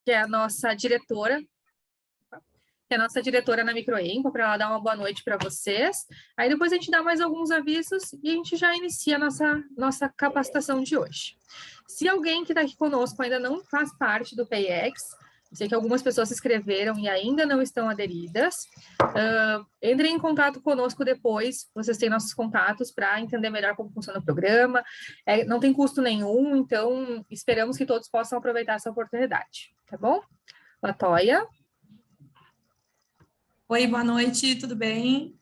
que é a nossa diretora, na Microempa, para ela dar uma boa noite para vocês. Aí depois a gente dá mais alguns avisos e a gente já inicia a nossa capacitação de hoje. Se alguém que está aqui conosco ainda não faz parte do PayEx, sei que algumas pessoas se inscreveram e ainda não estão aderidas, entrem em contato conosco depois, vocês têm nossos contatos para entender melhor como funciona o programa, não tem custo nenhum, então esperamos que todos possam aproveitar essa oportunidade, tá bom? Latoya? Oi, boa noite, tudo bem?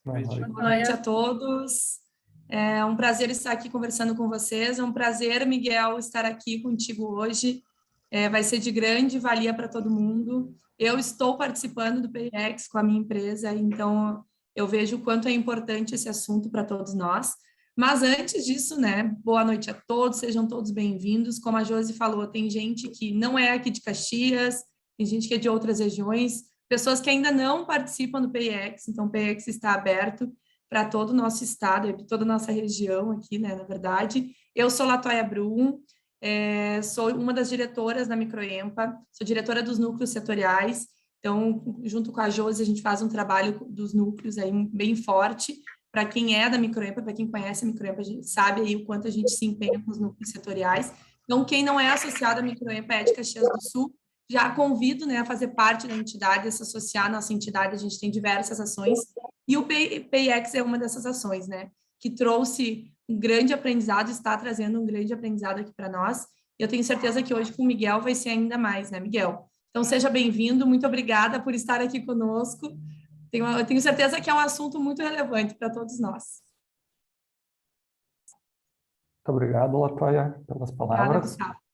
Boa noite. Boa noite a todos. É um prazer estar aqui conversando com vocês. É um prazer, Miguel, estar aqui contigo hoje. Vai ser de grande valia para todo mundo. Eu estou participando do PayEx com a minha empresa, então eu vejo o quanto é importante esse assunto para todos nós. Mas antes disso, né, boa noite a todos, sejam todos bem-vindos. Como a Josi falou, tem gente que não é aqui de Caxias, tem gente que é de outras regiões, pessoas que ainda não participam do PayEx, então o PayEx está aberto para todo o nosso estado, toda a nossa região aqui, né, na verdade. Eu sou Latoya Brum, sou uma das diretoras da Microempa, sou diretora dos núcleos setoriais, então, junto com a Josi, a gente faz um trabalho dos núcleos aí bem forte. Para quem é da Microempa, para quem conhece a Microempa, a gente sabe aí o quanto a gente se empenha com os núcleos setoriais. Então, quem não é associado à Microempa é de Caxias do Sul, já convido, né, a fazer parte da entidade, a se associar à nossa entidade, a gente tem diversas ações, e o PayEx é uma dessas ações, né, que trouxe um grande aprendizado, está trazendo um grande aprendizado aqui para nós, e eu tenho certeza que hoje com o Miguel vai ser ainda mais, né, Miguel? Então, seja bem-vindo, muito obrigada por estar aqui conosco, eu tenho certeza que é um assunto muito relevante para todos nós. Muito obrigado, Latoya, pelas palavras. Obrigada, Gustavo.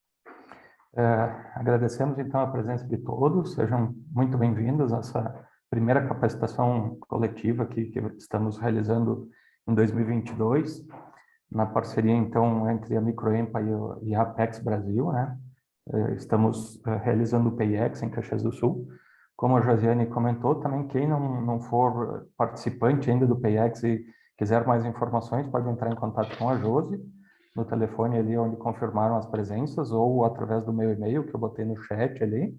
Agradecemos, então, a presença de todos. Sejam muito bem-vindos a essa primeira capacitação coletiva que estamos realizando em 2022, na parceria, então, entre a Microempa e a Apex Brasil, né? Estamos realizando o PayEx em Caxias do Sul. Como a Josiane comentou, também quem não for participante ainda do PayEx e quiser mais informações, pode entrar em contato com a Josi, no telefone ali onde confirmaram as presenças, ou através do meu e-mail, que eu botei no chat ali.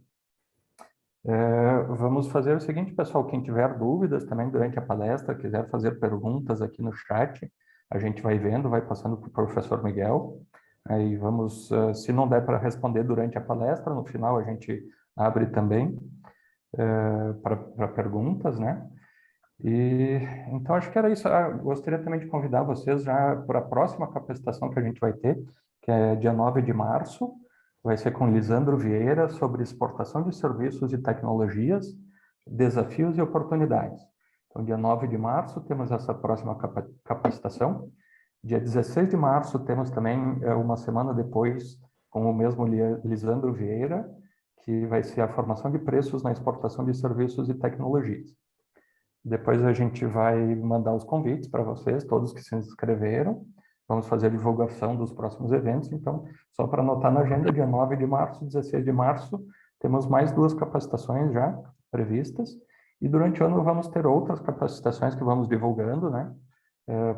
Vamos fazer o seguinte, pessoal, quem tiver dúvidas também durante a palestra, quiser fazer perguntas aqui no chat, a gente vai vendo, vai passando para o professor Miguel, aí vamos, se não der para responder durante a palestra, no final a gente abre também para perguntas, né? E então acho que era isso. Gostaria também de convidar vocês já para a próxima capacitação que a gente vai ter, que é dia 9 de março, vai ser com Lisandro Vieira sobre exportação de serviços e tecnologias, desafios e oportunidades. Então, dia 9 de março temos essa próxima capacitação. Dia 16 de março temos também, uma semana depois, com o mesmo Lisandro Vieira, que vai ser a formação de preços na exportação de serviços e tecnologias. Depois a gente vai mandar os convites para vocês, todos que se inscreveram. Vamos fazer a divulgação dos próximos eventos. Então, só para anotar na agenda, dia 9 de março, 16 de março, temos mais 2 capacitações já previstas. E durante o ano vamos ter outras capacitações que vamos divulgando, né?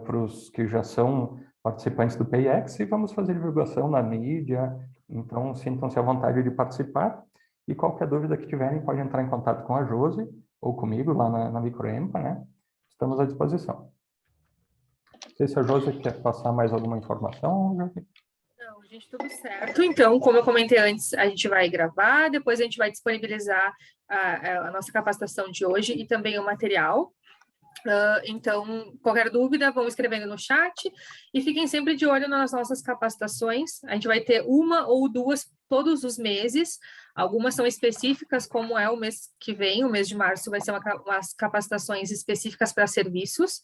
Para os que já são participantes do PayEx, e vamos fazer divulgação na mídia. Então, sintam-se à vontade de participar. E qualquer dúvida que tiverem, pode entrar em contato com a Josi ou comigo lá na Microempa, né? Estamos à disposição. Não sei se a Josi quer passar mais alguma informação. Não, gente, tudo certo. Então, como eu comentei antes, a gente vai gravar, depois a gente vai disponibilizar a nossa capacitação de hoje e também o material. Então, qualquer dúvida, vão escrevendo no chat e fiquem sempre de olho nas nossas capacitações. A gente vai ter 1 ou 2 todos os meses. Algumas são específicas, como é o mês que vem, o mês de março vai ser umas capacitações específicas para serviços,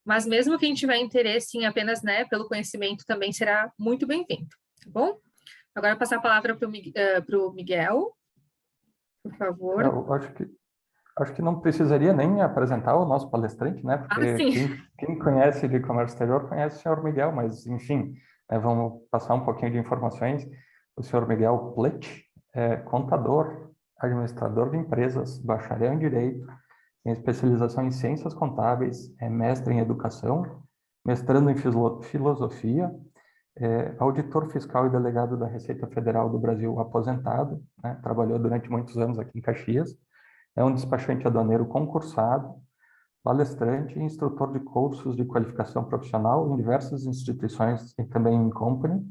mas mesmo quem tiver interesse em apenas, né, pelo conhecimento, também será muito bem-vindo, tá bom? Agora, eu vou passar a palavra para o Miguel, por favor. Eu acho que não precisaria nem apresentar o nosso palestrante, né? Porque quem conhece de comércio exterior conhece o senhor Miguel, mas, enfim, vamos passar um pouquinho de informações. O senhor Miguel Plett é contador, administrador de empresas, bacharel em Direito, tem especialização em Ciências Contábeis, é mestre em Educação, mestrando em Filosofia, auditor fiscal e delegado da Receita Federal do Brasil aposentado, né? Trabalhou durante muitos anos aqui em Caxias, é um despachante aduaneiro concursado, palestrante e instrutor de cursos de qualificação profissional em diversas instituições e também em company,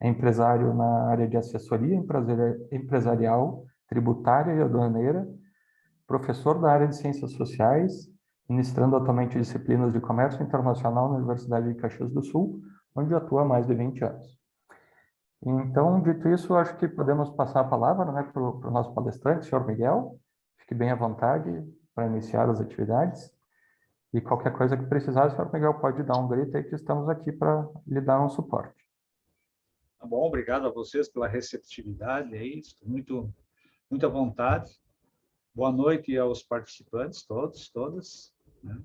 é empresário na área de assessoria empresarial, tributária e aduaneira, professor da área de ciências sociais, ministrando atualmente disciplinas de comércio internacional na Universidade de Caxias do Sul, onde atua há mais de 20 anos. Então, dito isso, acho que podemos passar a palavra, né, para o nosso palestrante, senhor Miguel. Fique bem à vontade para iniciar as atividades. E qualquer coisa que precisar, o senhor Miguel pode dar um grito aí, que estamos aqui para lhe dar um suporte. Tá bom, obrigado a vocês pela receptividade, estou muito à vontade. Boa noite aos participantes, todas, né?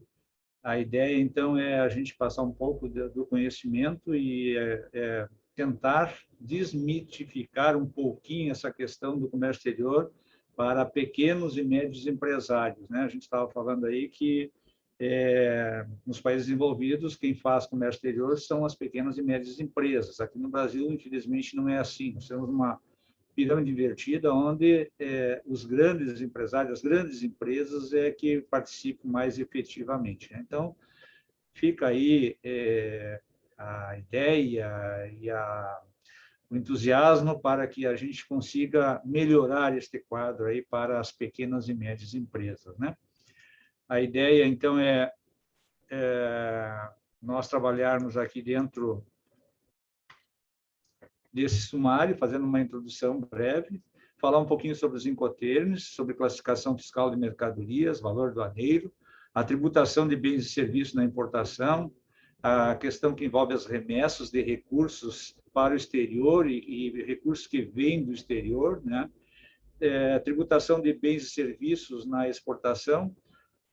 A ideia, então, é a gente passar um pouco do conhecimento e tentar desmitificar um pouquinho essa questão do comércio exterior para pequenos e médios empresários, né? A gente estava falando aí que nos países desenvolvidos, quem faz comércio exterior são as pequenas e médias empresas. Aqui no Brasil, infelizmente, não é assim. Nós temos uma pirâmide invertida, onde os grandes empresários, as grandes empresas é que participam mais efetivamente, né? Então, fica aí a ideia e o entusiasmo para que a gente consiga melhorar este quadro aí para as pequenas e médias empresas, né? A ideia, então, é nós trabalharmos aqui dentro desse sumário, fazendo uma introdução breve, falar um pouquinho sobre os incoterms, sobre classificação fiscal de mercadorias, valor aduaneiro, a tributação de bens e serviços na importação, a questão que envolve as remessas de recursos para o exterior e recursos que vêm do exterior, né? Tributação de bens e serviços na exportação,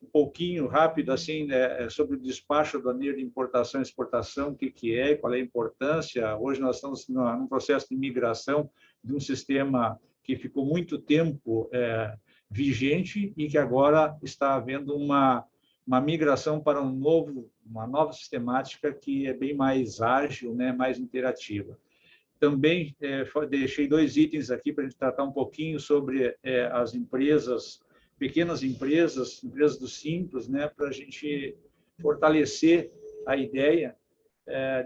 um pouquinho rápido assim, né, sobre o despacho aduaneiro de importação e exportação, o que é, qual é a importância. Hoje nós estamos num processo de migração de um sistema que ficou muito tempo vigente e que agora está havendo uma migração para uma nova sistemática que é bem mais ágil, né, mais interativa. Também deixei 2 itens aqui para a gente tratar um pouquinho sobre as empresas, pequenas empresas do Simples, né, para a gente fortalecer a ideia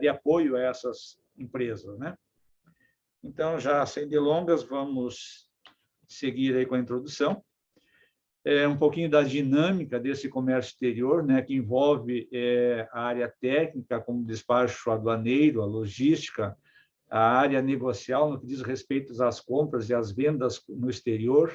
de apoio a essas empresas, né? Então, já sem delongas, vamos seguir aí com a introdução. Um pouquinho da dinâmica desse comércio exterior, né, que envolve a área técnica, como despacho aduaneiro, a logística, a área negocial, no que diz respeito às compras e às vendas no exterior,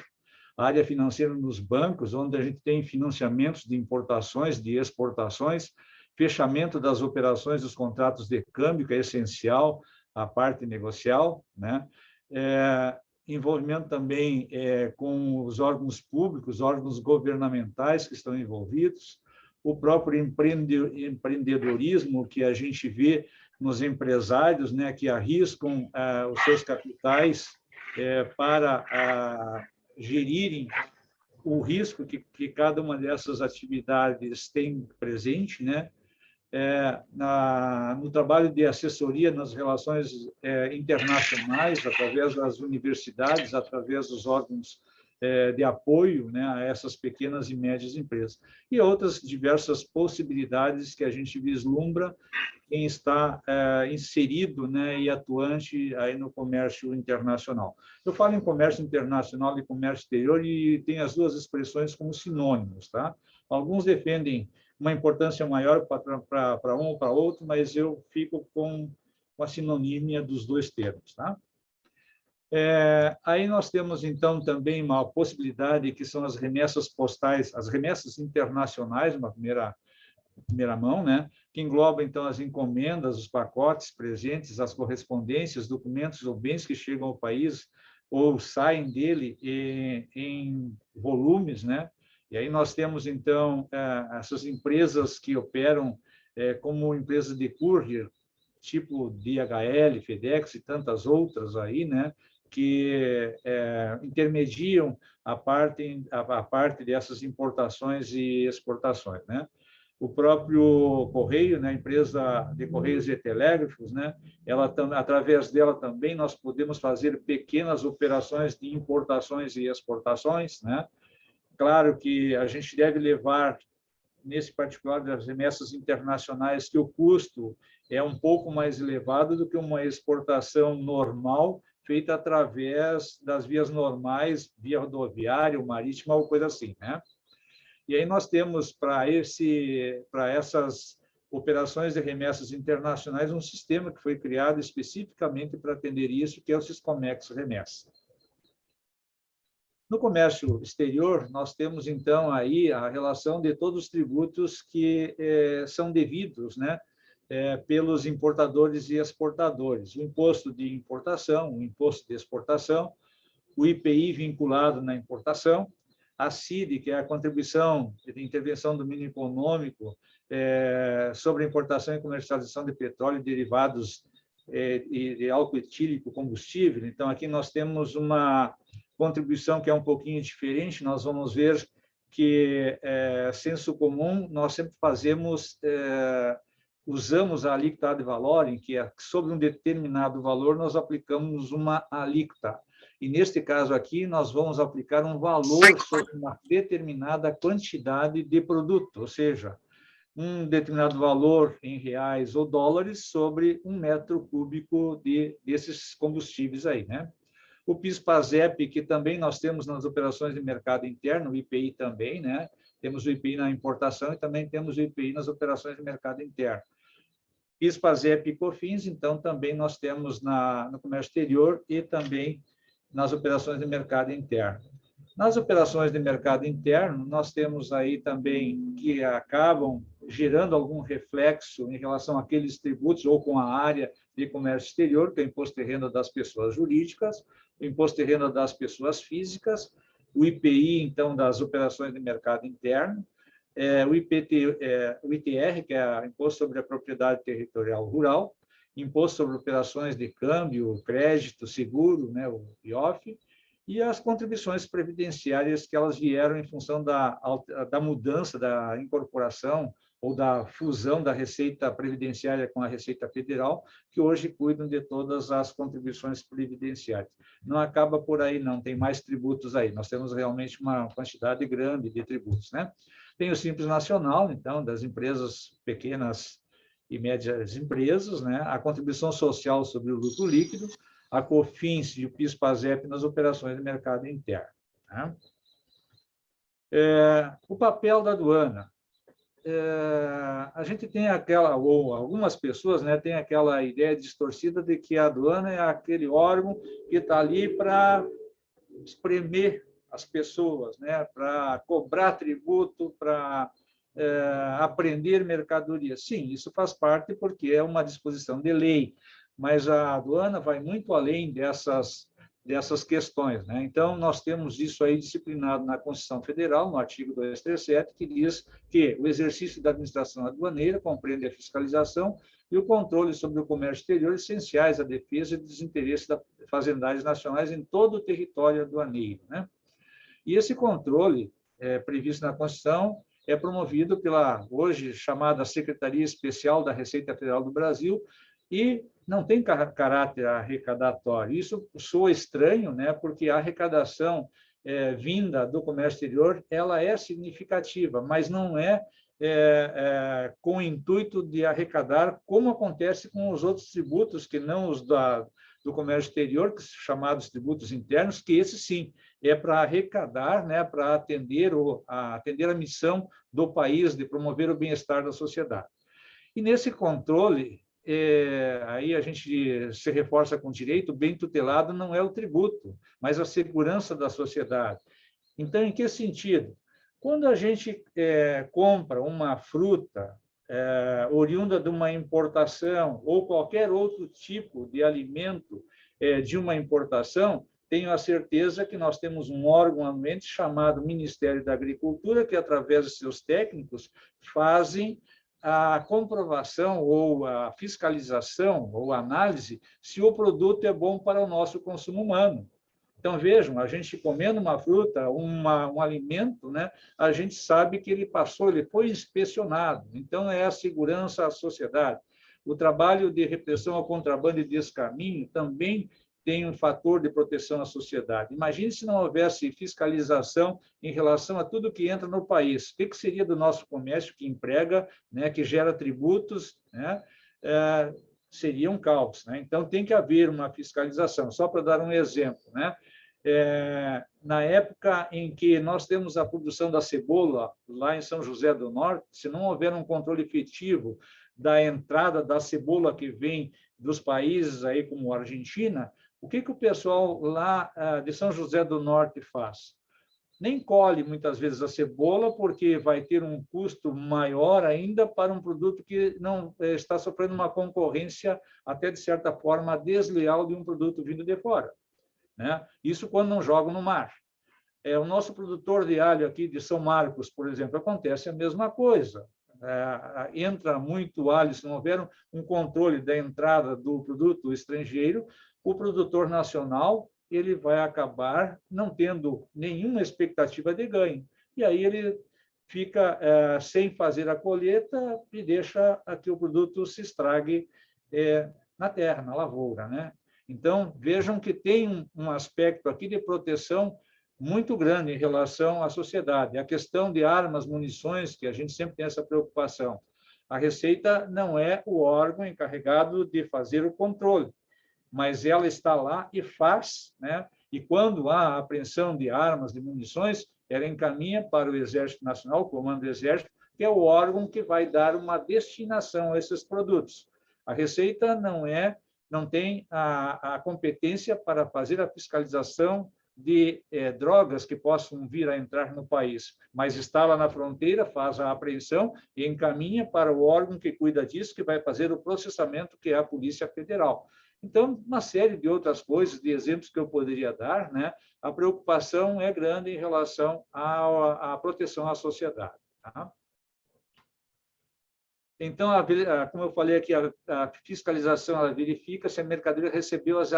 a área financeira nos bancos, onde a gente tem financiamentos de importações, de exportações, fechamento das operações dos contratos de câmbio, que é essencial, a parte negocial, né? Envolvimento também com os órgãos públicos, órgãos governamentais que estão envolvidos, o próprio empreendedorismo que a gente vê nos empresários, né, que arriscam os seus capitais para gerirem o risco que cada uma dessas atividades tem presente, né? No trabalho de assessoria nas relações internacionais, através das universidades, através dos órgãos de apoio, né, a essas pequenas e médias empresas. E outras diversas possibilidades que a gente vislumbra quem está inserido, né, e atuante aí no comércio internacional. Eu falo em comércio internacional e comércio exterior e tem as duas expressões como sinônimos, tá? Alguns defendem uma importância maior para um ou para outro, mas eu fico com a sinonímia dos dois termos, tá? Aí nós temos, então, também uma possibilidade que são as remessas postais, as remessas internacionais, uma primeira mão, né? Que engloba, então, as encomendas, os pacotes, presentes, as correspondências, documentos ou bens que chegam ao país ou saem dele em volumes, né? E aí nós temos, então, essas empresas que operam como empresas de courier, tipo DHL, FedEx e tantas outras aí, né? Que intermediam a parte dessas importações e exportações, né? O próprio Correio, né, a empresa de Correios e Telégrafos, né, através dela também nós podemos fazer pequenas operações de importações e exportações, né? Claro que a gente deve levar, nesse particular das remessas internacionais, que o custo é um pouco mais elevado do que uma exportação normal, feita através das vias normais, via rodoviária, marítima ou coisa assim, né? E aí nós temos para essas operações de remessas internacionais um sistema que foi criado especificamente para atender isso, que é o Siscomex Remessa. No comércio exterior, nós temos, então, aí a relação de todos os tributos que são devidos, né, pelos importadores e exportadores. O imposto de importação, o imposto de exportação, o IPI vinculado na importação, a CID, que é a contribuição de intervenção do mínimo econômico sobre a importação e comercialização de petróleo e derivados e de álcool etílico combustível. Então, aqui nós temos uma contribuição que é um pouquinho diferente. Nós vamos ver que, senso comum, nós sempre usamos a alíquota de valor, em que sobre um determinado valor nós aplicamos uma alíquota. E, neste caso aqui, nós vamos aplicar um valor sobre uma determinada quantidade de produto, ou seja, um determinado valor em reais ou dólares sobre 1 metro cúbico desses combustíveis aí, né? O PIS/PASEP, que também nós temos nas operações de mercado interno, o IPI também, né? Temos o IPI na importação e também temos o IPI nas operações de mercado interno. PIS/PASEP e COFINS, então, também nós temos no comércio exterior e também nas operações de mercado interno. Nas operações de mercado interno, nós temos aí também que acabam gerando algum reflexo em relação àqueles tributos ou com a área de comércio exterior, que é o imposto de renda das pessoas jurídicas, o imposto de renda das pessoas físicas, o IPI, então, das operações de mercado interno, o ITR, que é o Imposto sobre a Propriedade Territorial Rural, Imposto sobre Operações de Câmbio, Crédito, Seguro, né, o IOF, e as contribuições previdenciárias que elas vieram em função da mudança, da incorporação ou da fusão da Receita Previdenciária com a Receita Federal, que hoje cuidam de todas as contribuições previdenciárias. Não acaba por aí, não, tem mais tributos aí. Nós temos realmente uma quantidade grande de tributos, né? Tem o Simples Nacional, então, das empresas pequenas e médias empresas, né? A contribuição social sobre o lucro líquido, a COFINS e o PIS/PASEP nas operações de mercado interno, né? O papel da aduana. A gente tem ou algumas pessoas, né, têm aquela ideia distorcida de que a aduana é aquele órgão que está ali para espremer as pessoas, né, para cobrar tributo, para apreender mercadoria. Sim, isso faz parte porque é uma disposição de lei, mas a aduana vai muito além dessas questões, né? Então, nós temos isso aí disciplinado na Constituição Federal, no artigo 237, que diz que o exercício da administração aduaneira compreende a fiscalização e o controle sobre o comércio exterior, essenciais à defesa dos interesses das fazendárias nacionais em todo o território aduaneiro, né? E esse controle, previsto na Constituição, é promovido pela, hoje, chamada Secretaria Especial da Receita Federal do Brasil, e não tem caráter arrecadatório. Isso soa estranho, né? Porque a arrecadação vinda do comércio exterior ela é significativa, mas não com o intuito de arrecadar, como acontece com os outros tributos, que não os do comércio exterior, que são chamados tributos internos, que esse sim é para arrecadar, né? Para atender a missão do país de promover o bem-estar da sociedade. E nesse controle, aí a gente se reforça com o direito, o bem tutelado não é o tributo, mas a segurança da sociedade. Então, em que sentido? Quando a gente compra uma fruta oriunda de uma importação ou qualquer outro tipo de alimento de uma importação, tenho a certeza que nós temos um órgão anuente chamado Ministério da Agricultura, que, através de seus técnicos, fazem a comprovação ou a fiscalização ou a análise se o produto é bom para o nosso consumo humano. Então, vejam, a gente comendo uma fruta, um alimento, né, a gente sabe que ele passou, ele foi inspecionado. Então, é a segurança à sociedade. O trabalho de repressão ao contrabando e descaminho também tem um fator de proteção à sociedade. Imagine se não houvesse fiscalização em relação a tudo que entra no país. O que seria do nosso comércio que emprega, né, que gera tributos, né? Seria um caos, né? Então, tem que haver uma fiscalização. Só para dar um exemplo, né? Na época em que nós temos a produção da cebola lá em São José do Norte, se não houver um controle efetivo da entrada da cebola que vem dos países aí como a Argentina, o que o pessoal lá de São José do Norte faz? Nem colhe muitas vezes a cebola, porque vai ter um custo maior ainda para um produto que não está sofrendo uma concorrência, até de certa forma, desleal de um produto vindo de fora, né? Isso quando não jogam no mar. O nosso produtor de alho aqui de São Marcos, por exemplo, acontece a mesma coisa. Entra muito alho, se não houver um controle da entrada do produto estrangeiro, o produtor nacional ele vai acabar não tendo nenhuma expectativa de ganho. E aí ele fica sem fazer a colheita e deixa que o produto se estrague na terra, na lavoura, né? Então, vejam que tem um aspecto aqui de proteção muito grande em relação à sociedade. A questão de armas, munições, que a gente sempre tem essa preocupação. A Receita não é o órgão encarregado de fazer o controle, mas ela está lá e faz, né? E quando há apreensão de armas, de munições, ela encaminha para o Exército Nacional, o Comando do Exército, que é o órgão que vai dar uma destinação a esses produtos. A Receita não tem a competência para fazer a fiscalização de drogas que possam vir a entrar no país, mas está lá na fronteira, faz a apreensão e encaminha para o órgão que cuida disso, que vai fazer o processamento, que é a Polícia Federal. Então, uma série de outras coisas, de exemplos que eu poderia dar, né? A preocupação é grande em relação à proteção à sociedade. Tá? Então, como eu falei aqui, a fiscalização ela verifica se a mercadoria recebeu as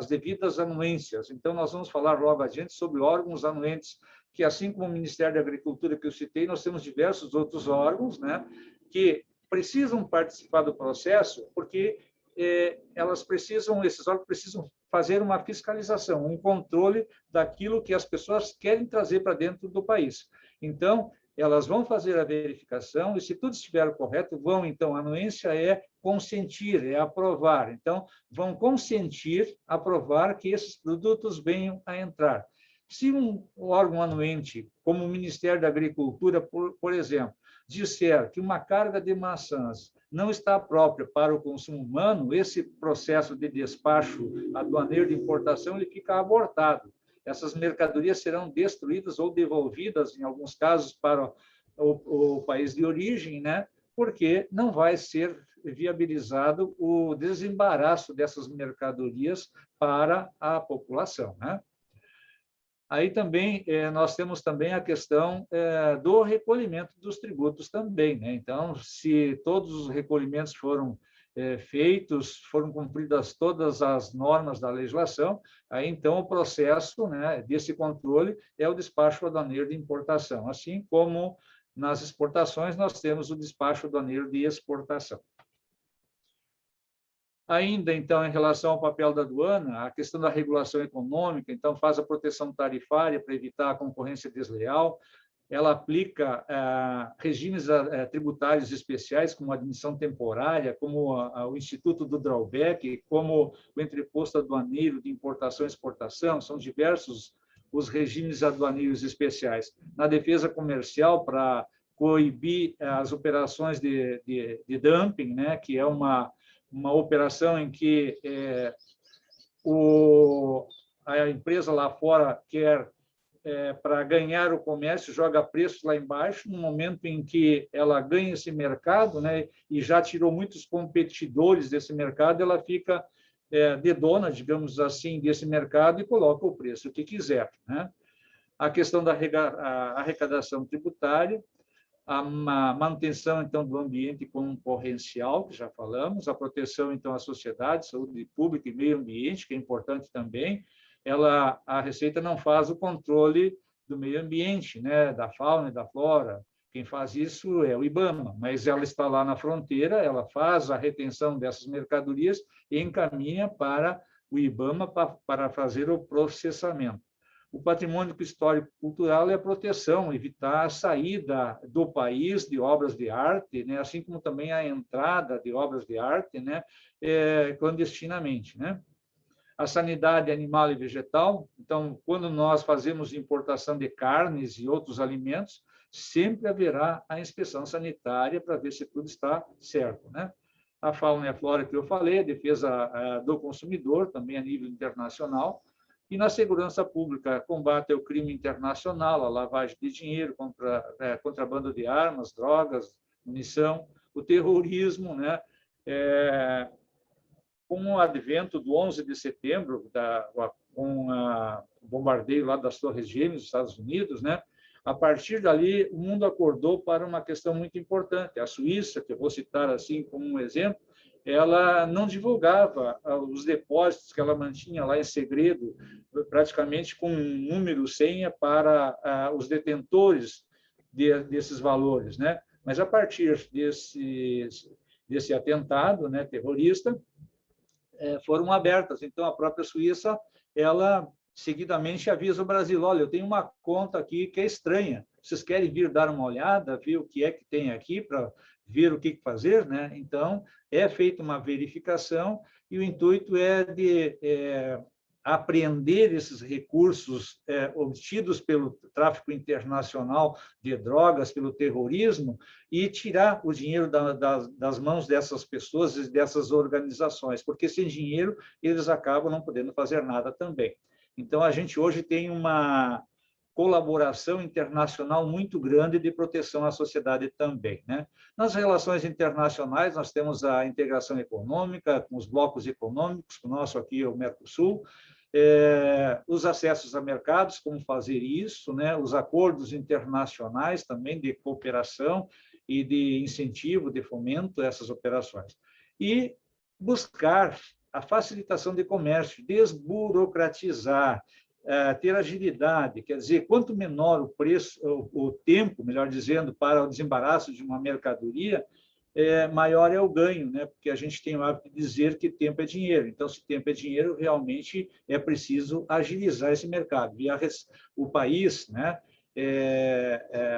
devidas anuências. Então, nós vamos falar logo adiante sobre órgãos anuentes, que assim como o Ministério da Agricultura que eu citei, nós temos diversos outros órgãos, né, que precisam participar do processo, porque esses órgãos precisam fazer uma fiscalização, um controle daquilo que as pessoas querem trazer para dentro do país. Então, elas vão fazer a verificação e, se tudo estiver correto, a anuência é consentir, é aprovar. Então, vão consentir, aprovar que esses produtos venham a entrar. Se um órgão anuente, como o Ministério da Agricultura, por exemplo, disser que uma carga de maçãs não está própria para o consumo humano, esse processo de despacho aduaneiro de importação ele fica abortado. Essas mercadorias serão destruídas ou devolvidas, em alguns casos, para o país de origem, né? Porque não vai ser viabilizado o desembaraço dessas mercadorias para a população, né? Aí também nós temos também a questão do recolhimento dos tributos também, né? Então, se todos os recolhimentos foram feitos, foram cumpridas todas as normas da legislação, aí então o processo, né, desse controle é o despacho aduaneiro de importação, assim como nas exportações nós temos o despacho aduaneiro de exportação. Ainda, então, em relação ao papel da aduana, a questão da regulação econômica, então, faz a proteção tarifária para evitar a concorrência desleal, ela aplica regimes tributários especiais, como a admissão temporária, como o Instituto do Drawback, como o entreposto aduaneiro de importação e exportação, são diversos os regimes aduaneiros especiais. Na defesa comercial, para coibir as operações de dumping, né, que é uma operação em que a empresa lá fora quer, para ganhar o comércio, joga preços lá embaixo, no momento em que ela ganha esse mercado, né, e já tirou muitos competidores desse mercado, ela fica de dona, digamos assim, desse mercado e coloca o preço que quiser, né? A questão da arrecadação tributária, a manutenção, então, do ambiente concorrencial, que já falamos, a proteção, então, à sociedade, saúde pública e meio ambiente, que é importante também, a Receita não faz o controle do meio ambiente, né, da fauna e da flora. Quem faz isso é o IBAMA, mas ela está lá na fronteira, ela faz a retenção dessas mercadorias e encaminha para o IBAMA para fazer o processamento. O patrimônio histórico-cultural é a proteção, evitar a saída do país de obras de arte, né, assim como também a entrada de obras de arte, né, clandestinamente, né? A sanidade animal e vegetal. Então, quando nós fazemos importação de carnes e outros alimentos, sempre haverá a inspeção sanitária para ver se tudo está certo, né? A fauna e a flora que eu falei, a defesa do consumidor, também a nível internacional, e na segurança pública, combate ao crime internacional, a lavagem de dinheiro, contrabando de armas, drogas, munição, o terrorismo, né? Com o advento do 11 de setembro, com o bombardeio lá das Torres Gêmeas, dos Estados Unidos, né? A partir dali, o mundo acordou para uma questão muito importante. A Suíça, que eu vou citar assim como um exemplo, ela não divulgava os depósitos que ela mantinha lá em segredo, praticamente com um número senha para os detentores desses valores, né? Mas a partir desse atentado, né, terrorista, foram abertas. Então, a própria Suíça, ela seguidamente avisa o Brasil: olha, eu tenho uma conta aqui que é estranha, vocês querem vir dar uma olhada, ver o que é que tem aqui para ver o que fazer, né? Então, é feita uma verificação e o intuito é de apreender esses recursos obtidos pelo tráfico internacional de drogas, pelo terrorismo, e tirar o dinheiro das mãos dessas pessoas e dessas organizações, porque sem dinheiro eles acabam não podendo fazer nada também. Então, a gente hoje tem uma colaboração internacional muito grande de proteção à sociedade também, né? Nas relações internacionais, nós temos a integração econômica, com os blocos econômicos, o nosso aqui é o Mercosul, os acessos a mercados, como fazer isso, né? Os acordos internacionais também de cooperação e de incentivo, de fomento a essas operações. E buscar a facilitação de comércio, desburocratizar, ter agilidade, quer dizer, quanto menor o preço, o tempo, melhor dizendo, para o desembaraço de uma mercadoria, maior é o ganho, né? Porque a gente tem o hábito de dizer que tempo é dinheiro. Então, se tempo é dinheiro, realmente é preciso agilizar esse mercado. E o país, né,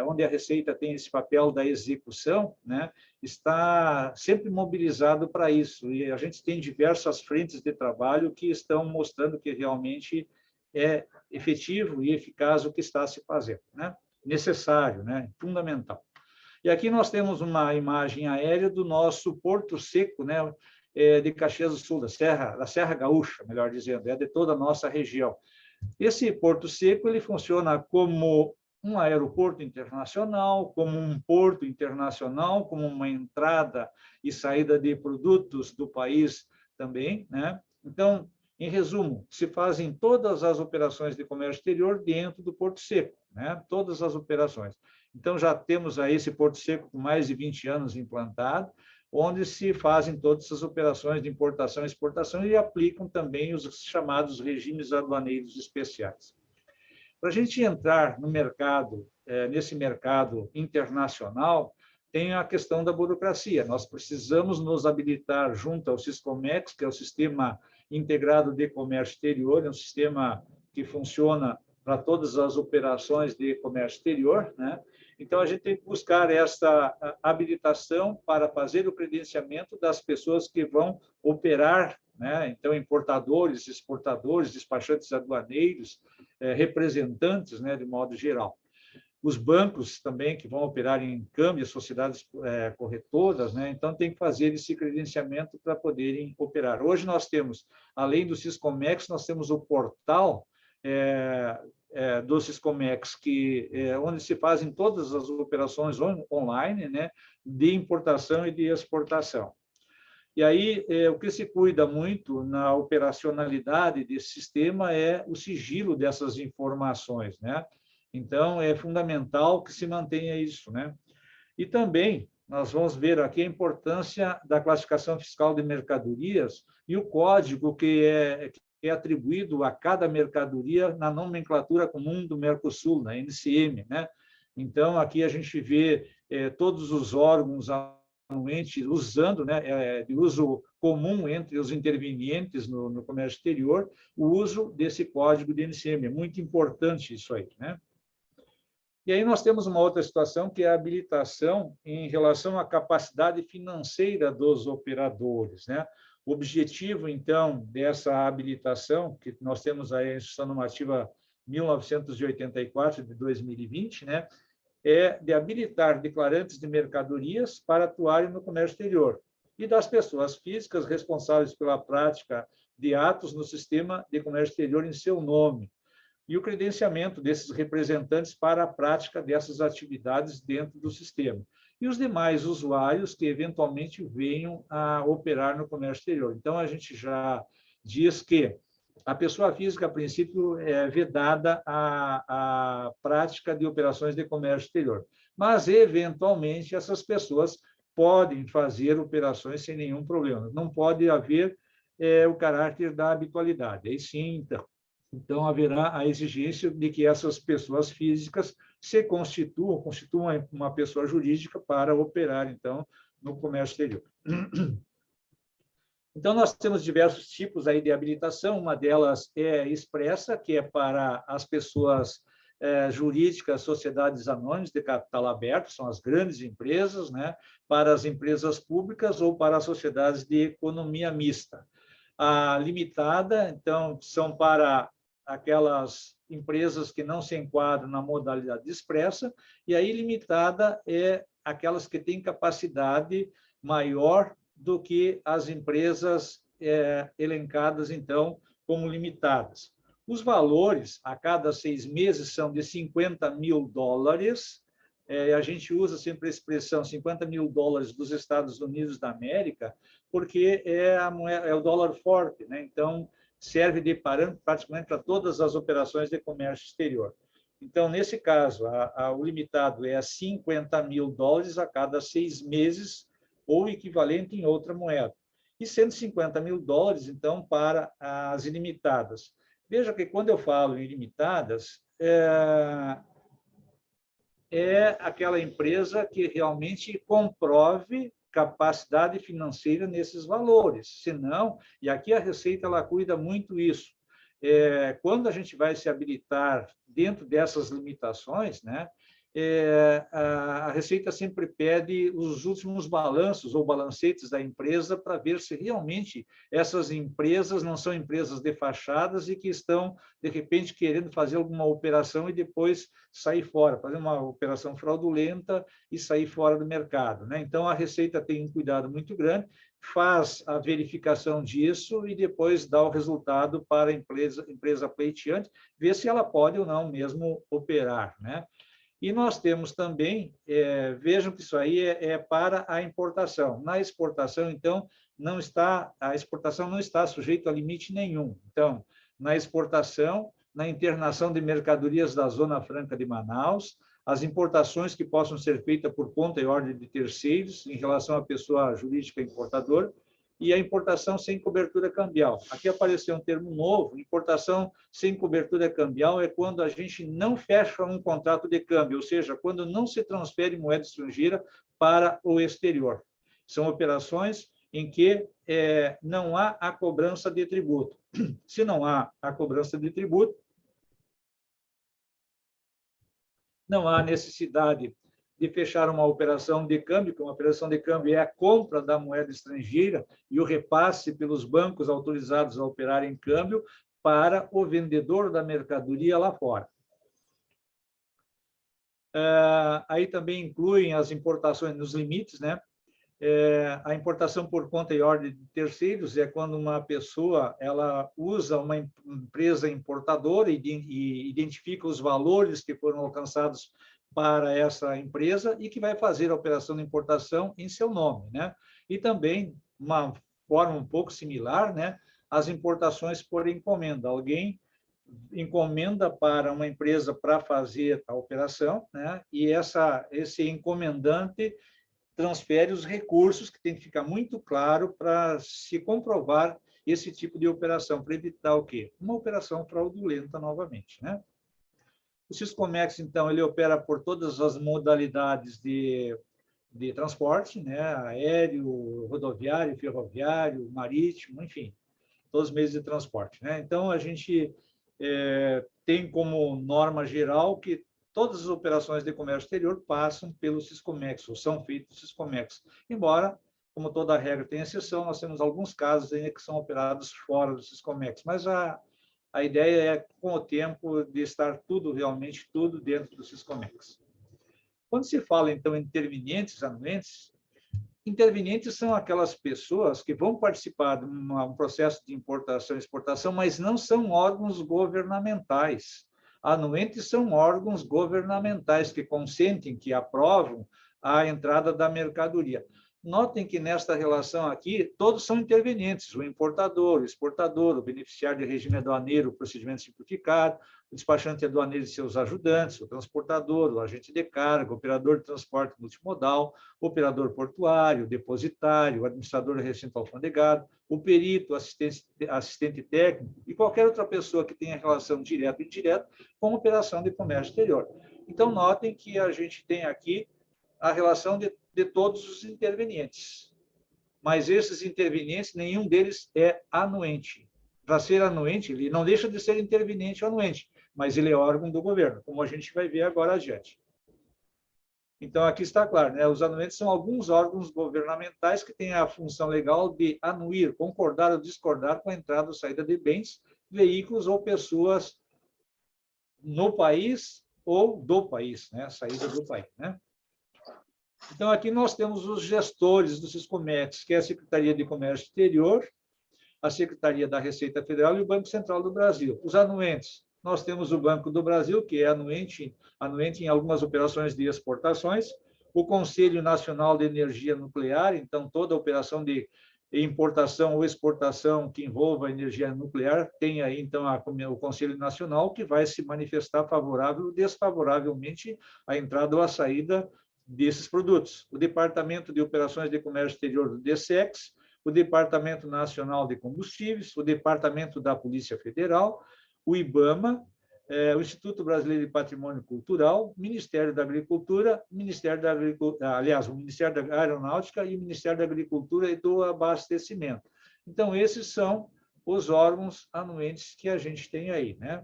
onde a Receita tem esse papel da execução, né, está sempre mobilizado para isso. E a gente tem diversas frentes de trabalho que estão mostrando que realmente é efetivo e eficaz o que está se fazendo, né? Necessário, né? Fundamental. E aqui nós temos uma imagem aérea do nosso Porto Seco, né, de Caxias do Sul, da Serra Gaúcha, melhor dizendo, de toda a nossa região. Esse Porto Seco ele funciona como um aeroporto internacional, como um porto internacional, como uma entrada e saída de produtos do país também, né? Então, em resumo, se fazem todas as operações de comércio exterior dentro do Porto Seco, né? Todas as operações. Então, já temos aí esse Porto Seco com mais de 20 anos implantado, onde se fazem todas essas operações de importação e exportação e aplicam também os chamados regimes aduaneiros especiais. Para a gente entrar no mercado, nesse mercado internacional, tem a questão da burocracia. Nós precisamos nos habilitar junto ao Siscomex, que é o Sistema Integrado de Comércio Exterior, é um sistema que funciona para todas as operações de comércio exterior, né? Então, a gente tem que buscar essa habilitação para fazer o credenciamento das pessoas que vão operar, né? Então, importadores, exportadores, despachantes aduaneiros, representantes, né, de modo geral. Os bancos também, que vão operar em câmbio, sociedades corretoras, né? Então, tem que fazer esse credenciamento para poderem operar. Hoje, nós temos, além do Siscomex, nós temos o portal do Siscomex, onde se fazem todas as operações online, né, de importação e de exportação. E aí, o que se cuida muito na operacionalidade desse sistema é o sigilo dessas informações, né? Então, é fundamental que se mantenha isso, né? E também, nós vamos ver aqui a importância da classificação fiscal de mercadorias e o código que é atribuído a cada mercadoria na nomenclatura comum do Mercosul, na NCM, né? Então, aqui a gente vê todos os órgãos anuentes usando, né, de uso comum entre os intervenientes no comércio exterior, o uso desse código de NCM. É muito importante isso aí, né? E aí nós temos uma outra situação, que é a habilitação em relação à capacidade financeira dos operadores, né? O objetivo, então, dessa habilitação, que nós temos aí a Instrução Normativa 1984 de 2020, né, é de habilitar declarantes de mercadorias para atuarem no comércio exterior e das pessoas físicas responsáveis pela prática de atos no sistema de comércio exterior em seu nome, e o credenciamento desses representantes para a prática dessas atividades dentro do sistema. E os demais usuários que eventualmente venham a operar no comércio exterior. Então, a gente já diz que a pessoa física, a princípio, é vedada a prática de operações de comércio exterior. Mas, eventualmente, essas pessoas podem fazer operações sem nenhum problema. Não pode haver o caráter da habitualidade. Aí sim, então, haverá a exigência de que essas pessoas físicas se constituam uma pessoa jurídica para operar, então, no comércio exterior. Então, nós temos diversos tipos aí de habilitação, uma delas é expressa, que é para as pessoas jurídicas, sociedades anônimas de capital aberto, são as grandes empresas, né? Para as empresas públicas ou para as sociedades de economia mista. A limitada, então, são para aquelas empresas que não se enquadram na modalidade expressa, e a ilimitada é aquelas que têm capacidade maior do que as empresas elencadas, então, como limitadas. Os valores, a cada 6 meses, são de $50 mil. A gente usa sempre a expressão $50 mil dos Estados Unidos da América, porque é o dólar forte, né? Então, serve de parâmetro praticamente para todas as operações de comércio exterior. Então, nesse caso, o limitado é $50 mil a cada 6 meses, ou equivalente em outra moeda. E $150 mil, então, para as ilimitadas. Veja que, quando eu falo em ilimitadas, é aquela empresa que realmente comprove capacidade financeira nesses valores. Senão, e aqui a Receita ela cuida muito isso, quando a gente vai se habilitar dentro dessas limitações, né, a Receita sempre pede os últimos balanços ou balancetes da empresa para ver se realmente essas empresas não são empresas defachadas e que estão, de repente, querendo fazer alguma operação e depois sair fora, fazer uma operação fraudulenta e sair fora do mercado, né? Então, a Receita tem um cuidado muito grande, faz a verificação disso e depois dá o resultado para a empresa pleiteante, ver se ela pode ou não mesmo operar, né? E nós temos também, vejam que isso aí é para a importação. Na exportação, então, a exportação não está sujeita a limite nenhum. Então, na exportação, na internação de mercadorias da Zona Franca de Manaus, as importações que possam ser feitas por conta e ordem de terceiros em relação à pessoa jurídica importadora, e a importação sem cobertura cambial. Aqui apareceu um termo novo, importação sem cobertura cambial é quando a gente não fecha um contrato de câmbio, ou seja, quando não se transfere moeda estrangeira para o exterior. São operações em que não há a cobrança de tributo. Se não há a cobrança de tributo, não há necessidade de fechar uma operação de câmbio, que uma operação de câmbio é a compra da moeda estrangeira e o repasse pelos bancos autorizados a operar em câmbio para o vendedor da mercadoria lá fora. Aí também incluem as importações nos limites, né? A importação por conta e ordem de terceiros é quando uma pessoa ela usa uma empresa importadora e identifica os valores que foram alcançados para essa empresa e que vai fazer a operação de importação em seu nome, né? E também, uma forma um pouco similar, né? As importações por encomenda. Alguém encomenda para uma empresa para fazer a operação, né? E esse encomendante transfere os recursos, que tem que ficar muito claro para se comprovar esse tipo de operação, para evitar o quê? Uma operação fraudulenta novamente, né? O Siscomex, então, ele opera por todas as modalidades de transporte, né? Aéreo, rodoviário, ferroviário, marítimo, enfim, todos os meios de transporte, né? Então, a gente tem como norma geral que todas as operações de comércio exterior passam pelo Siscomex, ou são feitas no Siscomex. Embora, como toda regra tem exceção, nós temos alguns casos ainda que são operados fora do Siscomex, mas a ideia é, com o tempo, de estar realmente tudo dentro do Siscomex. Quando se fala, então, em intervenientes anuentes, intervenientes são aquelas pessoas que vão participar de um processo de importação e exportação, mas não são órgãos governamentais. Anuentes são órgãos governamentais que consentem, que aprovam a entrada da mercadoria. Notem que, nesta relação aqui, todos são intervenientes: o importador, o exportador, o beneficiário de regime aduaneiro, o procedimento simplificado, o despachante aduaneiro e seus ajudantes, o transportador, o agente de carga, o operador de transporte multimodal, o operador portuário, o depositário, o administrador do recinto alfandegado, o perito, o assistente técnico e qualquer outra pessoa que tenha relação direta ou indireta com a operação de comércio exterior. Então, notem que a gente tem aqui a relação de todos os intervenientes. Mas esses intervenientes, nenhum deles é anuente. Para ser anuente, ele não deixa de ser interveniente ou anuente, mas ele é órgão do governo, como a gente vai ver agora adiante. Então, aqui está claro, né? Os anuentes são alguns órgãos governamentais que têm a função legal de anuir, concordar ou discordar com a entrada ou saída de bens, veículos ou pessoas no país ou do país, né? Saída do país, né? Então, aqui nós temos os gestores do Siscomex, que é a Secretaria de Comércio Exterior, a Secretaria da Receita Federal e o Banco Central do Brasil. Os anuentes, nós temos o Banco do Brasil, que é anuente em algumas operações de exportações, o Conselho Nacional de Energia Nuclear, então toda operação de importação ou exportação que envolva energia nuclear, tem aí então o Conselho Nacional, que vai se manifestar favorável ou desfavoravelmente à entrada ou à saída desses produtos. O Departamento de Operações de Comércio Exterior do DSEX, o Departamento Nacional de Combustíveis, o Departamento da Polícia Federal, o IBAMA, o Instituto Brasileiro de Patrimônio Cultural, o Ministério da Agricultura, o Ministério da Aeronáutica e o Ministério da Agricultura e do Abastecimento. Então, esses são os órgãos anuentes que a gente tem aí, né?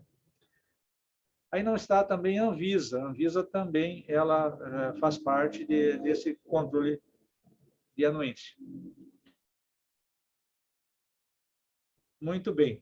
Aí não está também a Anvisa. A Anvisa também ela faz parte desse controle de anuência. Muito bem.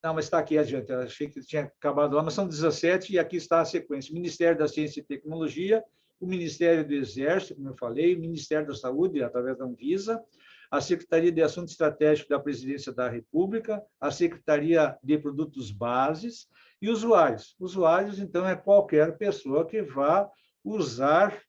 Não, mas está aqui adiante. Eu achei que tinha acabado lá, mas são 17 e aqui está a sequência. O Ministério da Ciência e Tecnologia, o Ministério do Exército, como eu falei, o Ministério da Saúde, através da Anvisa, a Secretaria de Assuntos Estratégicos da Presidência da República, a Secretaria de Produtos Bases e usuários. Usuários, então, é qualquer pessoa que vá usar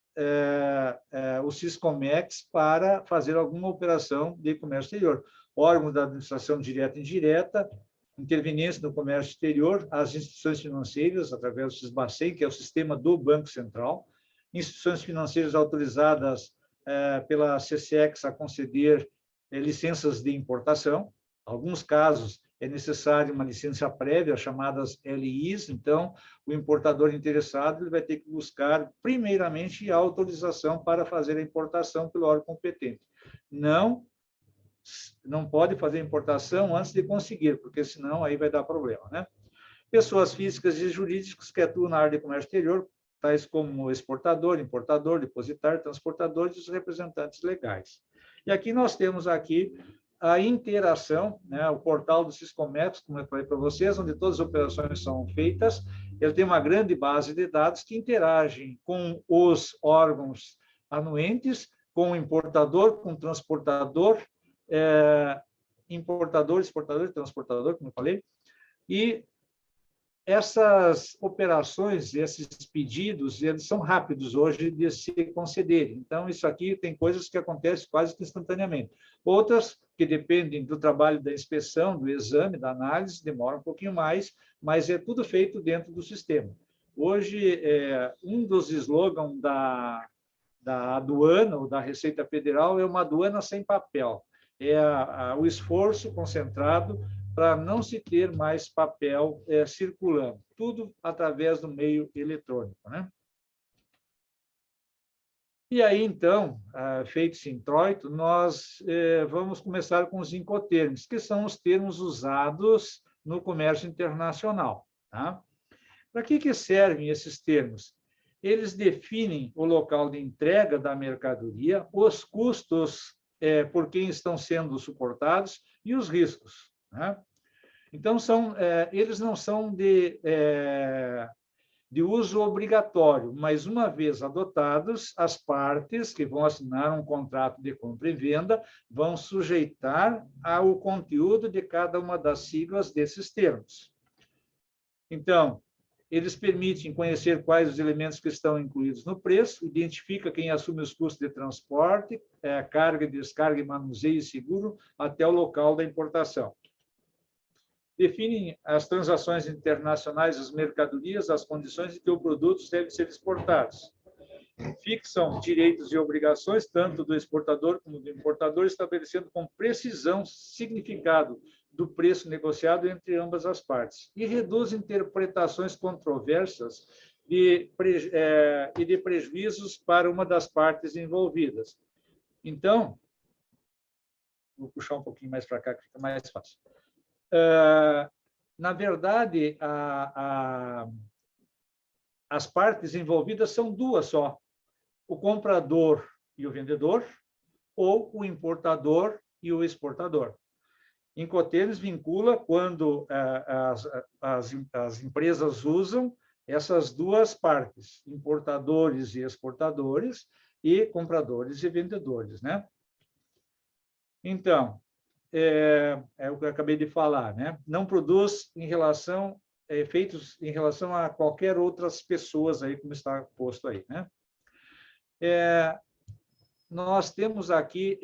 o Siscomex para fazer alguma operação de comércio exterior. Órgãos da administração direta e indireta, intervenientes no comércio exterior, as instituições financeiras, através do SISBACEN, que é o sistema do Banco Central, instituições financeiras autorizadas pela CSEX a conceder licenças de importação. Em alguns casos, é necessário uma licença prévia, chamadas LIs, então, o importador interessado ele vai ter que buscar, primeiramente, a autorização para fazer a importação pelo órgão competente. Não pode fazer importação antes de conseguir, porque senão aí vai dar problema, né? Pessoas físicas e jurídicas que atuam na área de comércio exterior, tais como exportador, importador, depositário, transportador e os representantes legais. E aqui nós temos a interação, né, o portal do Siscomex, como eu falei para vocês, onde todas as operações são feitas. Ele tem uma grande base de dados que interagem com os órgãos anuentes, com o importador, com o transportador, importador, exportador e transportador, como eu falei, e essas operações, esses pedidos, eles são rápidos hoje de se concederem. Então, isso aqui tem coisas que acontecem quase que instantaneamente. Outras, que dependem do trabalho da inspeção, do exame, da análise, demoram um pouquinho mais, mas é tudo feito dentro do sistema. Hoje, um dos slogans da aduana ou da Receita Federal é uma aduana sem papel. é o esforço concentrado para não se ter mais papel circulando, tudo através do meio eletrônico, né? E aí, então, feito esse introito, nós vamos começar com os incoterms, que são os termos usados no comércio internacional. Tá? Para que servem esses termos? Eles definem o local de entrega da mercadoria, os custos por quem estão sendo suportados e os riscos. Né? Então, eles não são de uso obrigatório, mas, uma vez adotados, as partes que vão assinar um contrato de compra e venda vão sujeitar ao conteúdo de cada uma das siglas desses termos. Então, eles permitem conhecer quais os elementos que estão incluídos no preço, identifica quem assume os custos de transporte, carga, descarga, manuseio e seguro, até o local da importação. Definem as transações internacionais, as mercadorias, as condições em que os produtos devem ser exportados. Fixam direitos e obrigações, tanto do exportador como do importador, estabelecendo com precisão significado do preço negociado entre ambas as partes. E reduz interpretações controversas e de prejuízos para uma das partes envolvidas. Então, vou puxar um pouquinho mais para cá, que fica mais fácil. Na verdade, as partes envolvidas são duas só: o comprador e o vendedor, ou o importador e o exportador. Incoterms vincula quando as empresas usam essas duas partes, importadores e exportadores, e compradores e vendedores, né? Então, é o que eu acabei de falar, né? Não produz efeitos em relação a qualquer outras pessoas aí, como está posto aí, né? Nós temos aqui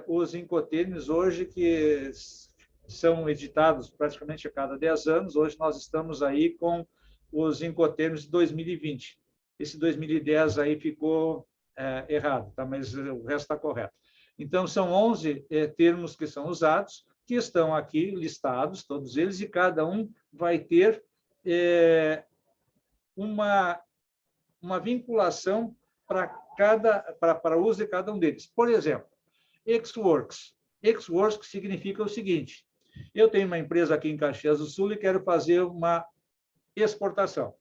os incoterms hoje que são editados praticamente a cada 10 anos. Hoje nós estamos aí com os incoterms de 2020. Esse 2010 aí ficou errado, tá? Mas o resto está correto. Então, são 11 termos que são usados, que estão aqui listados, todos eles, e cada um vai ter uma vinculação para uso de cada um deles. Por exemplo, ex-works. Ex-works significa o seguinte: eu tenho uma empresa aqui em Caxias do Sul e quero fazer uma exportação.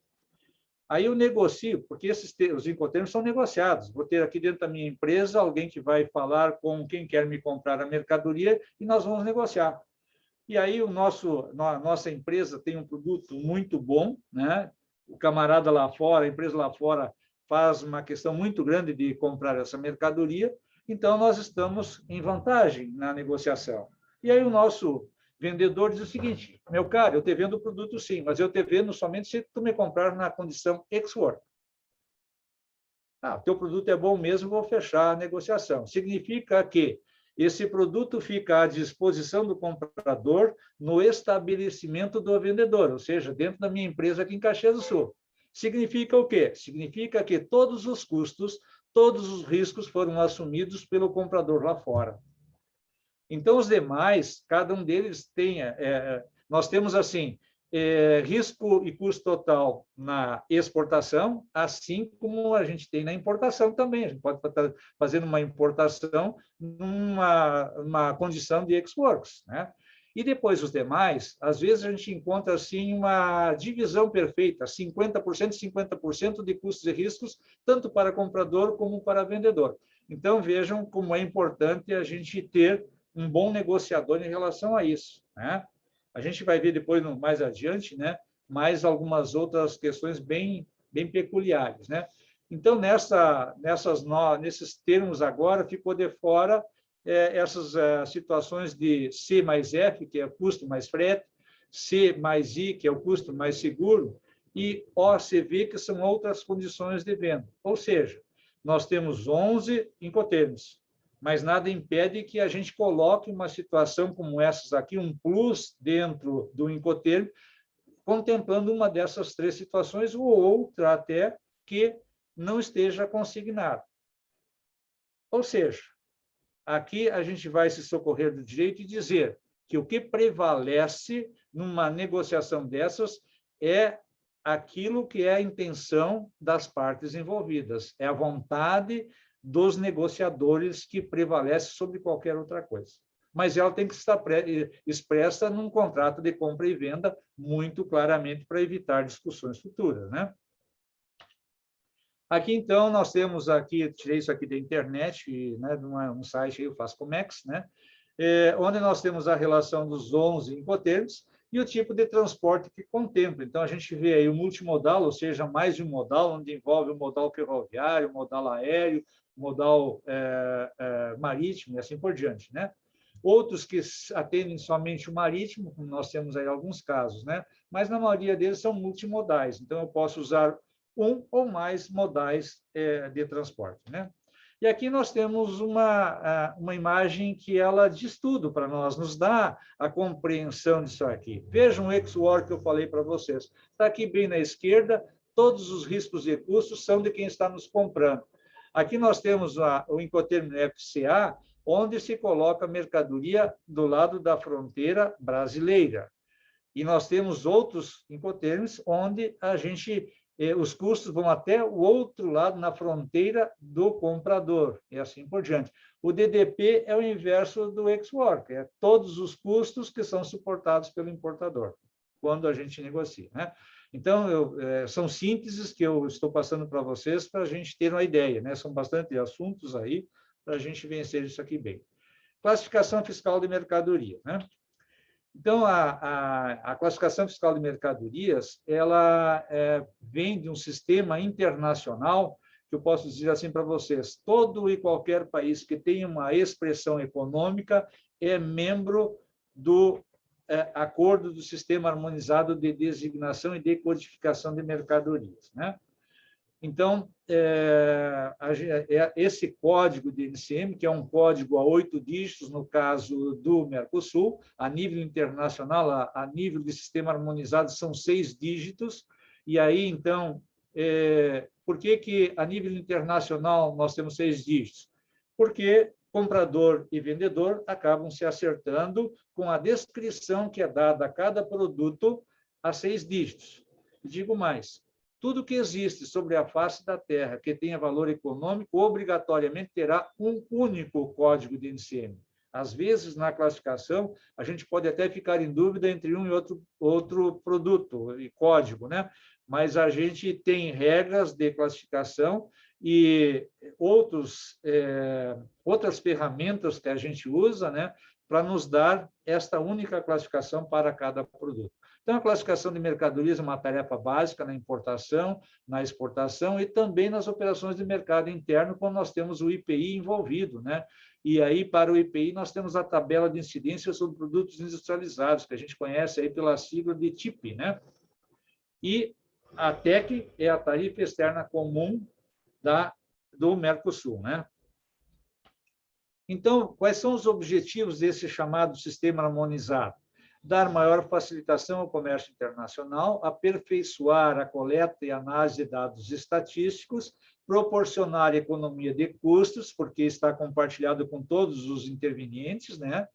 Aí eu negocio, porque os incoterms são negociados. Vou ter aqui dentro da minha empresa alguém que vai falar com quem quer me comprar a mercadoria e nós vamos negociar. E aí a nossa empresa tem um produto muito bom, né? O camarada lá fora, a empresa lá fora, faz uma questão muito grande de comprar essa mercadoria, então nós estamos em vantagem na negociação. E aí o nosso vendedor diz o seguinte: meu caro, eu te vendo o produto sim, mas eu te vendo somente se tu me comprar na condição ex-work. O teu produto é bom mesmo, vou fechar a negociação. Significa que esse produto fica à disposição do comprador no estabelecimento do vendedor, ou seja, dentro da minha empresa aqui em Caxias do Sul. Significa o quê? Significa que todos os custos, todos os riscos foram assumidos pelo comprador lá fora. Então, os demais, cada um deles tem... nós temos, assim, risco e custo total na exportação, assim como a gente tem na importação também. A gente pode estar fazendo uma importação numa condição de ex-works, né? E depois os demais, às vezes a gente encontra assim uma divisão perfeita, 50%, 50% de custos e riscos, tanto para comprador como para vendedor. Então, vejam como é importante a gente ter um bom negociador em relação a isso, né? A gente vai ver depois, mais adiante, né, mais algumas outras questões bem peculiares, né? Então, nesses termos agora, ficou de fora essas situações de C mais F, que é o custo mais frete, C mais I, que é o custo mais seguro, e OCV, que são outras condições de venda. Ou seja, nós temos 11 incoterms, mas nada impede que a gente coloque uma situação como essas aqui, um plus dentro do incoterm, contemplando uma dessas três situações, ou outra até que não esteja consignada. Ou seja, aqui a gente vai se socorrer do direito e dizer que o que prevalece numa negociação dessas é aquilo que é a intenção das partes envolvidas, é a vontade dos negociadores que prevalece sobre qualquer outra coisa. Mas ela tem que estar expressa num contrato de compra e venda muito claramente para evitar discussões futuras, né? Aqui, então, nós temos aqui, tirei isso aqui da internet, né, de um site aí, o Fascomex, né, onde nós temos a relação dos 11 incoterms e o tipo de transporte que contempla. Então, a gente vê aí o multimodal, ou seja, mais de um modal, onde envolve o modal ferroviário, o modal aéreo, o modal marítimo e assim por diante, né? Outros que atendem somente o marítimo, como nós temos aí alguns casos, né? Mas, na maioria deles, são multimodais. Então, eu posso usar um ou mais modais de transporte, né? E aqui nós temos uma imagem que ela diz tudo para nós, nos dá a compreensão disso aqui. Vejam o ex-work que eu falei para vocês. Está aqui bem na esquerda, todos os riscos e custos são de quem está nos comprando. Aqui nós temos o Incoterm FCA, onde se coloca mercadoria do lado da fronteira brasileira. E nós temos outros Incoterms onde os custos vão até o outro lado, na fronteira do comprador, e assim por diante. O DDP é o inverso do ex-work, é todos os custos que são suportados pelo importador, quando a gente negocia, né? Então, são sínteses que eu estou passando para vocês para a gente ter uma ideia, né? São bastante assuntos aí para a gente vencer isso aqui bem. Classificação fiscal de mercadoria, né? Então, a classificação fiscal de mercadorias, ela vem de um sistema internacional, que eu posso dizer assim para vocês, todo e qualquer país que tenha uma expressão econômica é membro do Acordo do Sistema Harmonizado de Designação e Decodificação de Mercadorias, né? Então, esse código de NCM, que é um código a 8 dígitos, no caso do Mercosul, a nível internacional, a nível de sistema harmonizado, são 6 dígitos, e aí, então, por que a nível internacional nós temos 6 dígitos? Porque comprador e vendedor acabam se acertando com a descrição que é dada a cada produto a 6 dígitos. Digo mais, tudo que existe sobre a face da Terra que tenha valor econômico, obrigatoriamente terá um único código de NCM. Às vezes, na classificação, a gente pode até ficar em dúvida entre um e outro produto e código, né? Mas a gente tem regras de classificação e outras ferramentas que a gente usa, né, para nos dar esta única classificação para cada produto. Então, a classificação de mercadorias é uma tarefa básica na importação, na exportação e também nas operações de mercado interno, quando nós temos o IPI envolvido, né? E aí, para o IPI, nós temos a tabela de incidência sobre produtos industrializados, que a gente conhece aí pela sigla de TIP, né? E a TEC é a tarifa externa comum do Mercosul, né? Então, quais são os objetivos desse chamado sistema harmonizado? Dar maior facilitação ao comércio internacional, aperfeiçoar a coleta e análise de dados estatísticos, proporcionar economia de custos, porque está compartilhado com todos os intervenientes, né?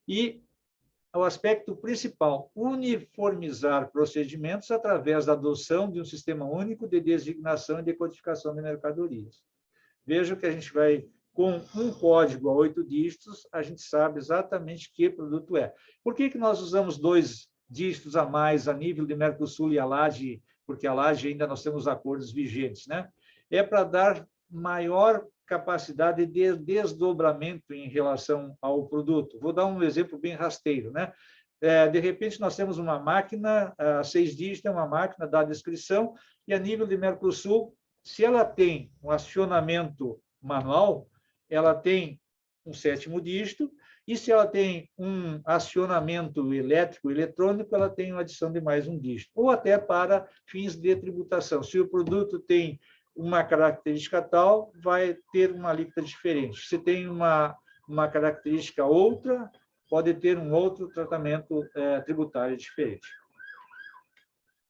E o aspecto principal, uniformizar procedimentos através da adoção de um sistema único de designação e decodificação de mercadorias. Veja que a gente vai, com um código a 8 dígitos, a gente sabe exatamente que produto é. Por que nós usamos 2 dígitos a mais a nível de Mercosul e a LAGE? Porque a LAGE ainda nós temos acordos vigentes, né? É para dar maior capacidade de desdobramento em relação ao produto. Vou dar um exemplo bem rasteiro, né? De repente, nós temos uma máquina, 6 dígitos, é uma máquina da descrição, e a nível de Mercosul, se ela tem um acionamento manual, ela tem um 7º dígito, e se ela tem um acionamento elétrico, eletrônico, ela tem uma adição de mais um dígito, ou até para fins de tributação. Se o produto tem uma característica tal, vai ter uma alíquota diferente. Se tem uma característica outra, pode ter um outro tratamento tributário diferente.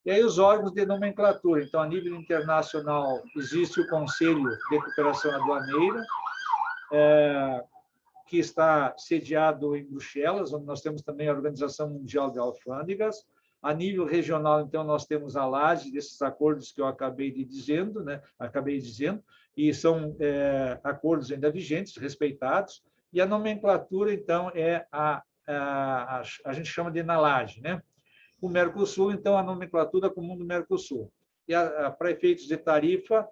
E aí os órgãos de nomenclatura. Então, a nível internacional, existe o Conselho de Cooperação Aduaneira, que está sediado em Bruxelas, onde nós temos também a Organização Mundial de Alfândegas. A nível regional, então, nós temos a laje desses acordos que eu acabei dizendo, e são acordos ainda vigentes, respeitados, e a nomenclatura, então, é a gente chama de NALAGE, né? O Mercosul, então, a nomenclatura comum do Mercosul. E para efeitos de tarifa,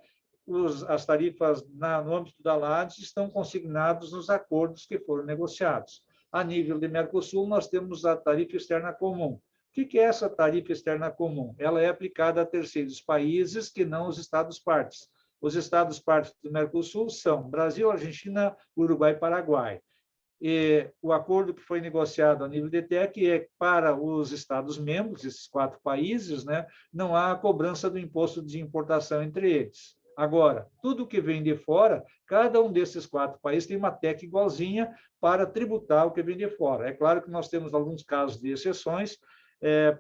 as tarifas no âmbito da LAGE estão consignados nos acordos que foram negociados. A nível de Mercosul, nós temos a tarifa externa comum. O que é essa tarifa externa comum? Ela é aplicada a terceiros países que não os Estados-partes. Os Estados-partes do Mercosul são Brasil, Argentina, Uruguai e Paraguai. E o acordo que foi negociado a nível de TEC é para os Estados-membros, esses 4 países, né, não há cobrança do imposto de importação entre eles. Agora, tudo que vem de fora, cada um desses 4 países tem uma TEC igualzinha para tributar o que vem de fora. É claro que nós temos alguns casos de exceções,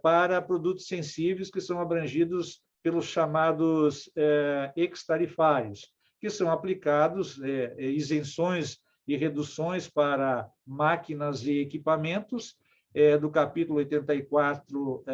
para produtos sensíveis que são abrangidos pelos chamados ex-tarifários, que são aplicados isenções e reduções para máquinas e equipamentos do capítulo 84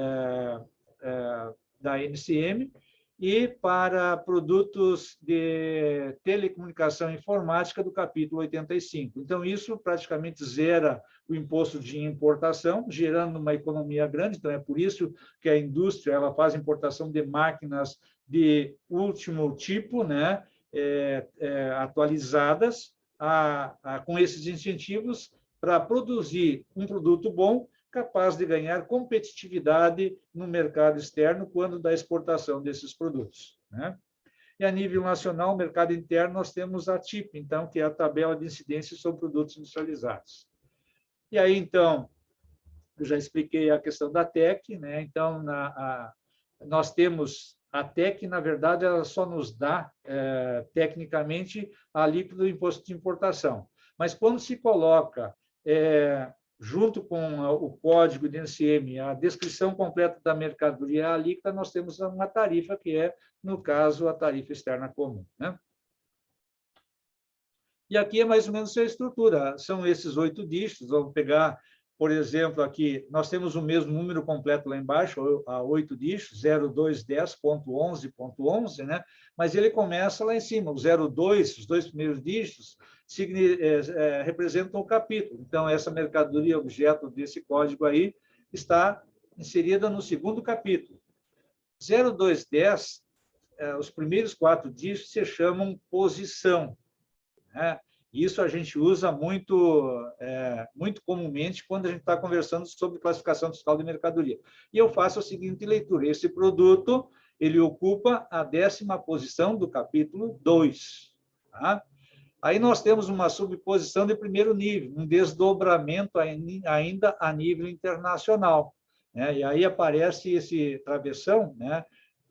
da NCM, e para produtos de telecomunicação informática do capítulo 85. Então, isso praticamente zera o imposto de importação, gerando uma economia grande. Então, é por isso que a indústria ela faz importação de máquinas de último tipo, né, atualizadas, com esses incentivos para produzir um produto bom, capaz de ganhar competitividade no mercado externo quando da exportação desses produtos, né? E a nível nacional, o mercado interno, nós temos a TIP, então, que é a tabela de incidência sobre produtos industrializados. E aí, então, eu já expliquei a questão da TEC, né? Então, nós temos a TEC, na verdade, ela só nos dá, tecnicamente, a alíquota do imposto de importação. Mas quando se coloca junto com o código de NCM, a descrição completa da mercadoria a alíquota, nós temos uma tarifa que é, no caso, a tarifa externa comum, né? E aqui é mais ou menos a estrutura. São esses 8 dígitos. Vamos pegar, por exemplo, aqui, nós temos o mesmo número completo lá embaixo, a 8 dígitos, 0210.11.11, né? Mas ele começa lá em cima. O 02, os 2 primeiros dígitos, representam o capítulo. Então, essa mercadoria, objeto desse código aí, está inserida no 2º capítulo. 0210, os primeiros 4 dígitos se chamam posição, né? Isso a gente usa muito comumente quando a gente está conversando sobre classificação fiscal de mercadoria. E eu faço a seguinte leitura: esse produto ele ocupa a 10ª posição do capítulo 2. Tá? Aí nós temos uma subposição de primeiro nível, um desdobramento ainda a nível internacional, né? E aí aparece esse travessão, né,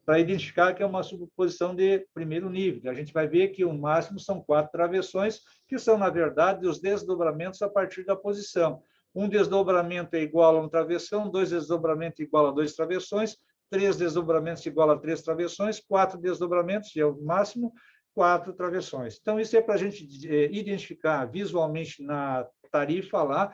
para identificar que é uma subposição de primeiro nível. A gente vai ver que o máximo são 4 travessões, que são, na verdade, os desdobramentos a partir da posição. Um desdobramento é igual a um travessão, 2 desdobramentos igual a 2 travessões, 3 desdobramentos igual a 3 travessões, 4 desdobramentos, é o máximo, 4 travessões. Então, isso é para a gente identificar visualmente na tarifa lá,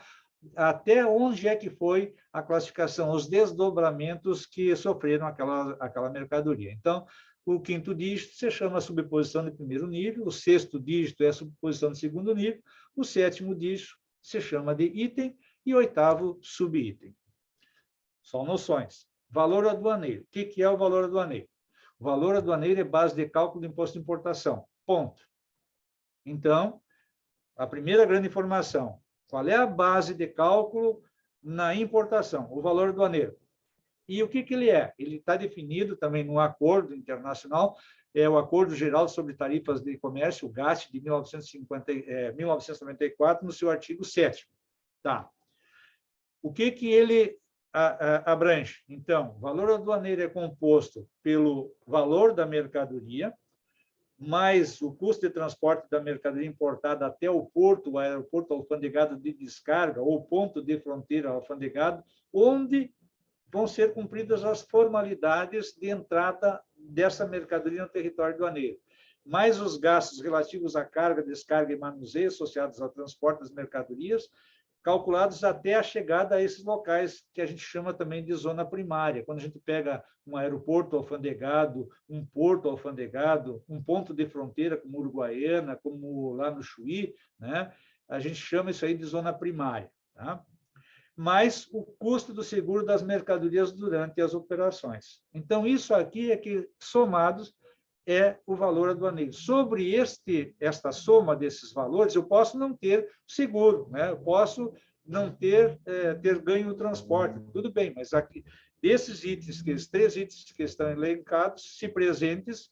até onde é que foi a classificação, os desdobramentos que sofreram aquela mercadoria. Então, o 5º dígito se chama subposição de primeiro nível, o 6º dígito é subposição de segundo nível, o 7º dígito se chama de item e o 8º subitem. São noções. Valor aduaneiro. O que é o valor aduaneiro? O valor aduaneiro é base de cálculo do imposto de importação. Ponto. Então, a primeira grande informação: qual é a base de cálculo na importação? O valor aduaneiro. E o que ele é? Ele está definido também no acordo internacional, é o Acordo Geral sobre Tarifas de Comércio, o GATT, de 1994, no seu artigo 7º. Tá. O que ele abrange? Então, o valor aduaneiro é composto pelo valor da mercadoria, mais o custo de transporte da mercadoria importada até o porto, o aeroporto alfandegado de descarga, ou ponto de fronteira alfandegado, onde vão ser cumpridas as formalidades de entrada dessa mercadoria no território aduaneiro. mais os gastos relativos à carga, descarga e manuseio associados ao transporte das mercadorias, calculados até a chegada a esses locais que a gente chama também de zona primária. Quando a gente pega um aeroporto alfandegado, um porto alfandegado, um ponto de fronteira como Uruguaiana, como lá no Chuí, né? A gente chama isso aí de zona primária, tá? Mais o custo do seguro das mercadorias durante as operações. Então, isso aqui é que, somados, é o valor aduaneiro. Sobre esta soma desses valores, eu posso não ter seguro, né? Eu posso não ter ganho no transporte, tudo bem, mas aqui, desses itens, esses 3 itens que estão elencados, se presentes,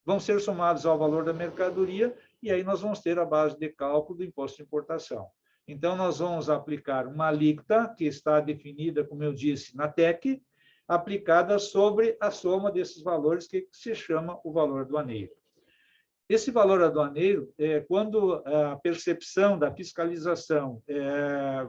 vão ser somados ao valor da mercadoria, e aí nós vamos ter a base de cálculo do imposto de importação. Então, nós vamos aplicar uma alíquota, que está definida, como eu disse, na TEC, aplicada sobre a soma desses valores, que se chama o valor aduaneiro. Esse valor aduaneiro, quando a percepção da fiscalização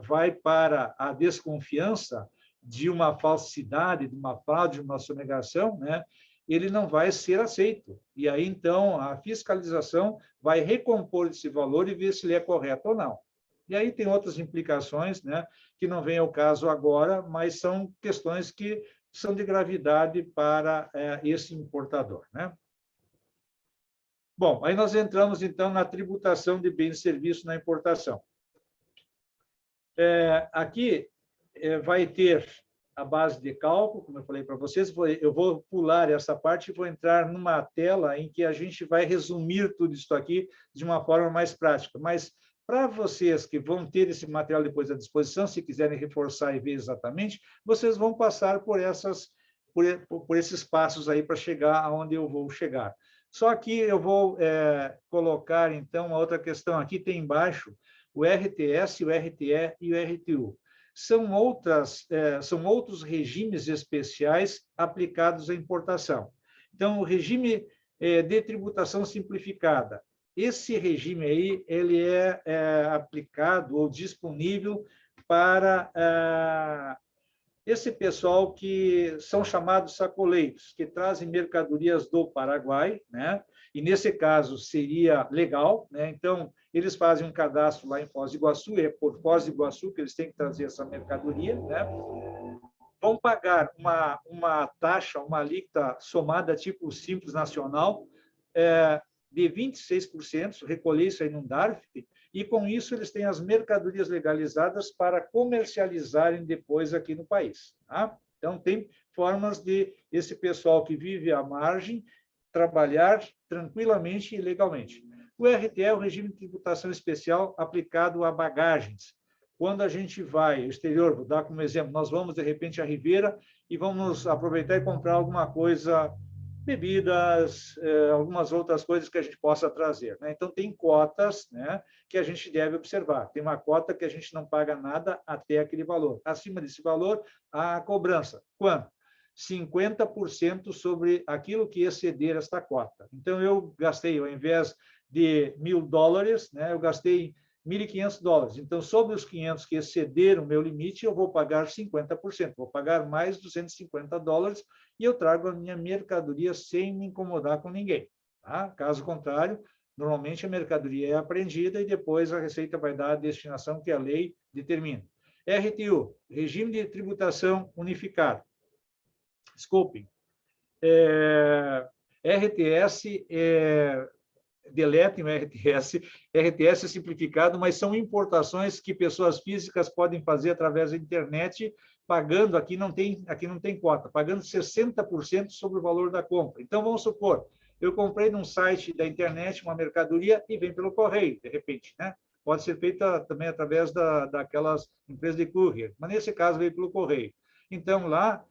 vai para a desconfiança de uma falsidade, de uma fraude, de uma sonegação, né, ele não vai ser aceito. E aí, então, a fiscalização vai recompor esse valor e ver se ele é correto ou não. E aí tem outras implicações, né, que não vem ao caso agora, mas são questões que são de gravidade para esse importador, né? Bom, aí nós entramos, então, na tributação de bens e serviços na importação. Aqui vai ter a base de cálculo, como eu falei para vocês, eu vou pular essa parte e vou entrar numa tela em que a gente vai resumir tudo isso aqui de uma forma mais prática, mas para vocês que vão ter esse material depois à disposição, se quiserem reforçar e ver exatamente, vocês vão passar por esses passos aí para chegar aonde eu vou chegar. Só que eu vou colocar, então, uma outra questão. Aqui tem embaixo o RTS, o RTE e o RTU. São outros regimes especiais aplicados à importação. Então, o regime de tributação simplificada. Esse regime aí, ele é aplicado ou disponível para esse pessoal que são chamados sacoleiros, que trazem mercadorias do Paraguai, né? E nesse caso seria legal, né? Então, eles fazem um cadastro lá em Foz do Iguaçu, é por Foz do Iguaçu que eles têm que trazer essa mercadoria, né? Vão pagar uma taxa, uma alíquota somada tipo Simples Nacional, de 26%, recolher isso aí num DARF, e com isso eles têm as mercadorias legalizadas para comercializarem depois aqui no país. Tá? Então, tem formas de esse pessoal que vive à margem trabalhar tranquilamente e legalmente. O RTE é o regime de tributação especial aplicado a bagagens. Quando a gente vai ao exterior, vou dar como exemplo, nós vamos, de repente, à Ribeira e vamos aproveitar e comprar alguma coisa, bebidas, algumas outras coisas que a gente possa trazer, né? Então, tem cotas, né, que a gente deve observar. Tem uma cota que a gente não paga nada até aquele valor. Acima desse valor, a cobrança. Quanto? 50% sobre aquilo que exceder esta cota. Então, eu gastei, ao invés de $1.000, né, eu gastei $1.500. Então, sobre os 500 que excederam o meu limite, eu vou pagar 50%, vou pagar mais $250 e eu trago a minha mercadoria sem me incomodar com ninguém. Tá? Caso contrário, normalmente a mercadoria é apreendida e depois a Receita vai dar a destinação que a lei determina. RTU, Regime de Tributação Unificado. Desculpem. RTS deletem o RTS. RTS é simplificado, mas são importações que pessoas físicas podem fazer através da internet, pagando, aqui não tem cota, pagando 60% sobre o valor da compra. Então, vamos supor, eu comprei num site da internet uma mercadoria e vem pelo correio, de repente, né? Pode ser feita também através daquelas empresas de courier, mas nesse caso veio pelo correio. Então, lá,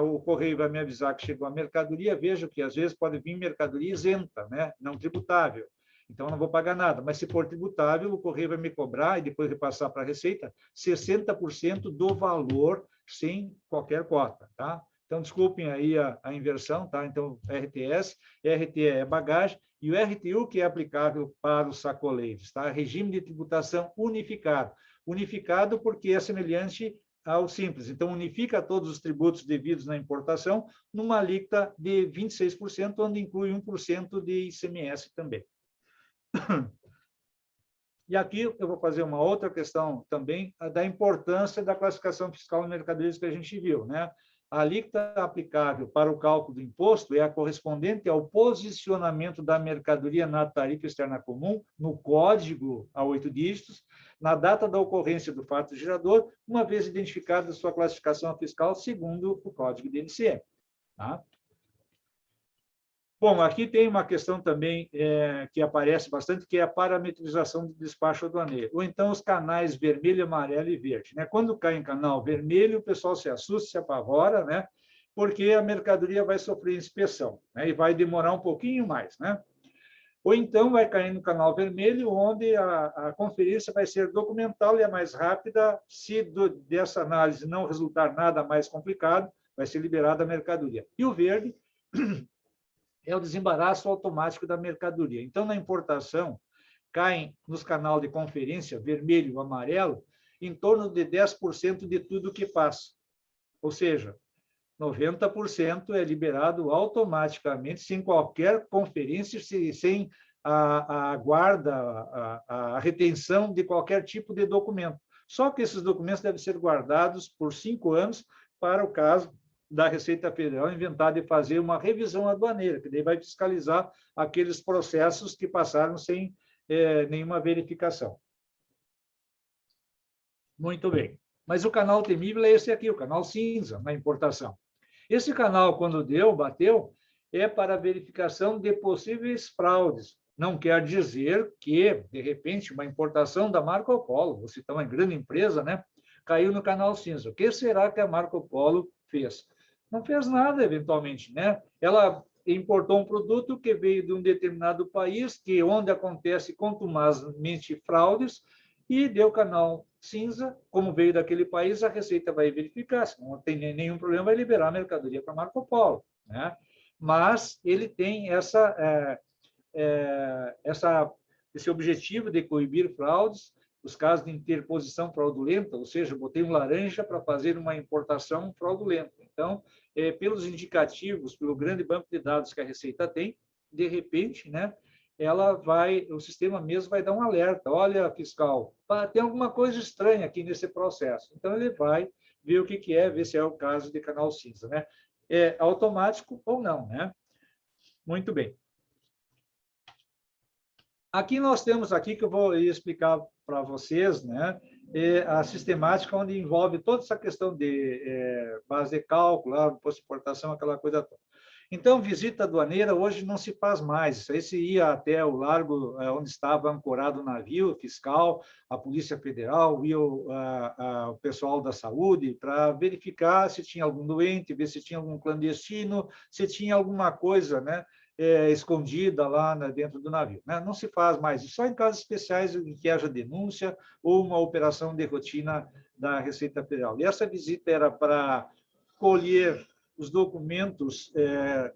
o correio vai me avisar que chegou a mercadoria, vejo que às vezes pode vir mercadoria isenta, né? Não tributável. Então, não vou pagar nada. Mas se for tributável, o correio vai me cobrar e depois repassar para a Receita 60% do valor sem qualquer cota, tá? Então, desculpem aí a inversão, tá? Então, RTS, RTE é bagagem e o RTU que é aplicável para os sacoleiros, tá? Regime de tributação unificado. Unificado porque é semelhante ao simples. Então, unifica todos os tributos devidos na importação numa alíquota de 26%, onde inclui 1% de ICMS também. E aqui eu vou fazer uma outra questão também, da importância da classificação fiscal de mercadorias que a gente viu, né? A alíquota aplicável para o cálculo do imposto é a correspondente ao posicionamento da mercadoria na tarifa externa comum, no código a 8 dígitos, na data da ocorrência do fato gerador, uma vez identificada sua classificação fiscal segundo o código de NCE. Tá? Bom, aqui tem uma questão também que aparece bastante, que é a parametrização do despacho aduaneiro, ou então os canais vermelho, amarelo e verde. Né? Quando cai em canal vermelho, o pessoal se assusta, se apavora, né? Porque a mercadoria vai sofrer inspeção, né? E vai demorar um pouquinho mais. Né? Ou então vai cair no canal vermelho, onde a conferência vai ser documental e é mais rápida. Se dessa análise não resultar nada mais complicado, vai ser liberada a mercadoria. E o verde é o desembaraço automático da mercadoria. Então, na importação, caem nos canais de conferência, vermelho e amarelo, em torno de 10% de tudo que passa. Ou seja, 90% é liberado automaticamente, sem qualquer conferência, sem a guarda, a retenção de qualquer tipo de documento. Só que esses documentos devem ser guardados por 5 anos para o caso da Receita Federal inventar de fazer uma revisão aduaneira, que daí vai fiscalizar aqueles processos que passaram sem nenhuma verificação. Muito bem. Mas o canal temível é esse aqui, o canal cinza, na importação. Esse canal, quando bateu, é para verificação de possíveis fraudes. Não quer dizer que, de repente, uma importação da Marco Polo, vou citar uma grande empresa, né, caiu no canal cinza. O que será que a Marco Polo fez? Não fez nada, eventualmente, né? Ela importou um produto que veio de um determinado país, onde acontece contumazmente fraudes, e deu canal cinza, como veio daquele país, a Receita vai verificar, se não tem nenhum problema, vai liberar a mercadoria para Marco Polo, né? Mas ele tem esse objetivo de coibir fraudes, os casos de interposição fraudulenta, ou seja, botei um laranja para fazer uma importação fraudulenta. Então, pelos indicativos, pelo grande banco de dados que a Receita tem, de repente, né, o sistema mesmo vai dar um alerta. Olha, fiscal, tem alguma coisa estranha aqui nesse processo. Então, ele vai ver o que é, ver se é o caso de canal cinza, né? É automático ou não, né? Muito bem. Aqui nós temos aqui que eu vou explicar para vocês, né, a sistemática onde envolve toda essa questão de base de cálculo, imposto de importação, aquela coisa toda. Então, visita aduaneira hoje não se faz mais. Isso aí se ia até o largo onde estava ancorado o navio fiscal, a Polícia Federal, ia o pessoal da saúde para verificar se tinha algum doente, ver se tinha algum clandestino, se tinha alguma coisa, né, escondida lá dentro do navio. Né? Não se faz mais isso, só em casos especiais em que haja denúncia ou uma operação de rotina da Receita Federal. E essa visita era para colher os documentos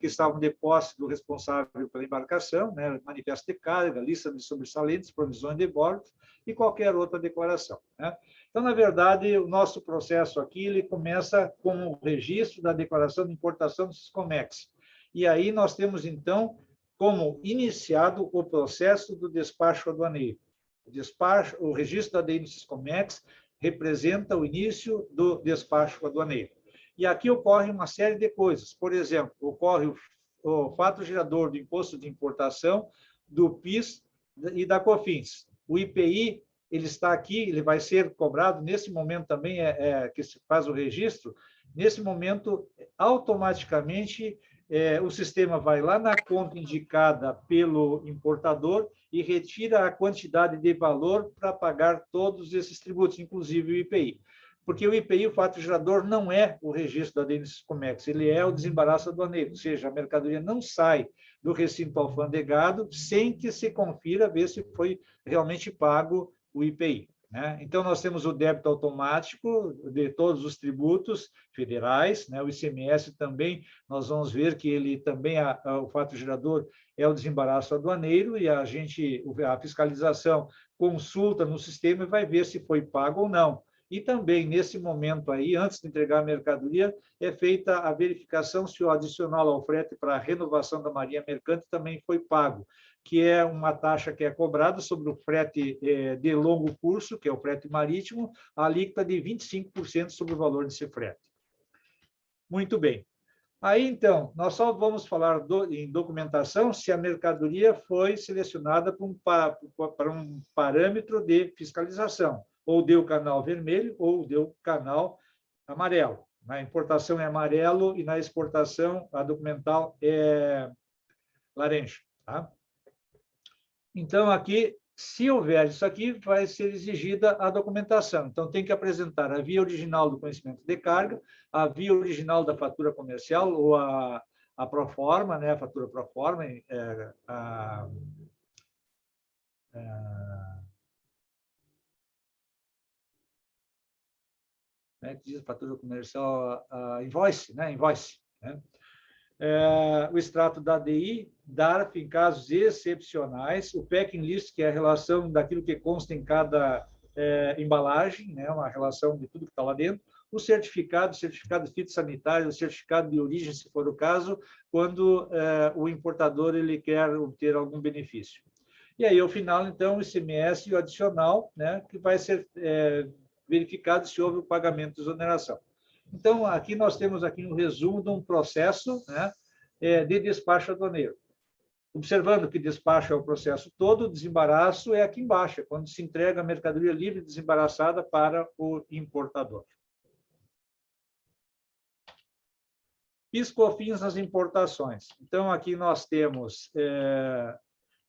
que estavam de posse do responsável pela embarcação, né? Manifesto de carga, lista de sobressalentes, provisões de bordo e qualquer outra declaração. Né? Então, na verdade, o nosso processo aqui ele começa com o registro da declaração de importação do Siscomex. E aí nós temos, então, como iniciado o processo do despacho aduaneiro. O registro da DN Siscomex representa o início do despacho aduaneiro. E aqui ocorre uma série de coisas. Por exemplo, ocorre o fato gerador do imposto de importação, do PIS e da COFINS. O IPI, ele está aqui, ele vai ser cobrado nesse momento também, que se faz o registro, nesse momento, automaticamente, o sistema vai lá na conta indicada pelo importador e retira a quantidade de valor para pagar todos esses tributos, inclusive o IPI. Porque o IPI, o fato gerador, não é o registro da DN Siscomex, ele é o desembaraço aduaneiro, ou seja, a mercadoria não sai do recinto alfandegado sem que se confira ver se foi realmente pago o IPI. Né? Então, nós temos o débito automático de todos os tributos federais, né? O ICMS também, nós vamos ver que ele também, o fato gerador é o desembaraço aduaneiro e a fiscalização consulta no sistema e vai ver se foi pago ou não. E também, nesse momento aí, antes de entregar a mercadoria, é feita a verificação se o adicional ao frete para a renovação da marinha mercante também foi pago, que é uma taxa que é cobrada sobre o frete de longo curso, que é o frete marítimo, a alíquota de 25% sobre o valor desse frete. Muito bem. Aí, então, nós só vamos falar em documentação se a mercadoria foi selecionada para um parâmetro de fiscalização, ou deu canal vermelho, ou deu canal amarelo. Na importação é amarelo e na exportação a documental é laranja. Tá? Então, aqui, se houver isso aqui, vai ser exigida a documentação. Então, tem que apresentar a via original do conhecimento de carga, a via original da fatura comercial, ou a proforma, né? A fatura proforma, né, que diz fatura comercial, a invoice, né? Invoice, né? O extrato da ADI, DARF em casos excepcionais, o packing list, que é a relação daquilo que consta em cada embalagem, né? Uma relação de tudo que está lá dentro, o certificado fitossanitário, o certificado de origem, se for o caso, quando o importador ele quer obter algum benefício. E aí, ao final, então, o ICMS e o adicional, né? Que vai ser verificado se houve o pagamento de exoneração. Então, aqui nós temos aqui um resumo de um processo, né, de despacho aduaneiro. Observando que despacho é o processo todo, o desembaraço é aqui embaixo, quando se entrega a mercadoria livre e desembaraçada para o importador. PIS, COFINS nas importações. Então, aqui nós temos...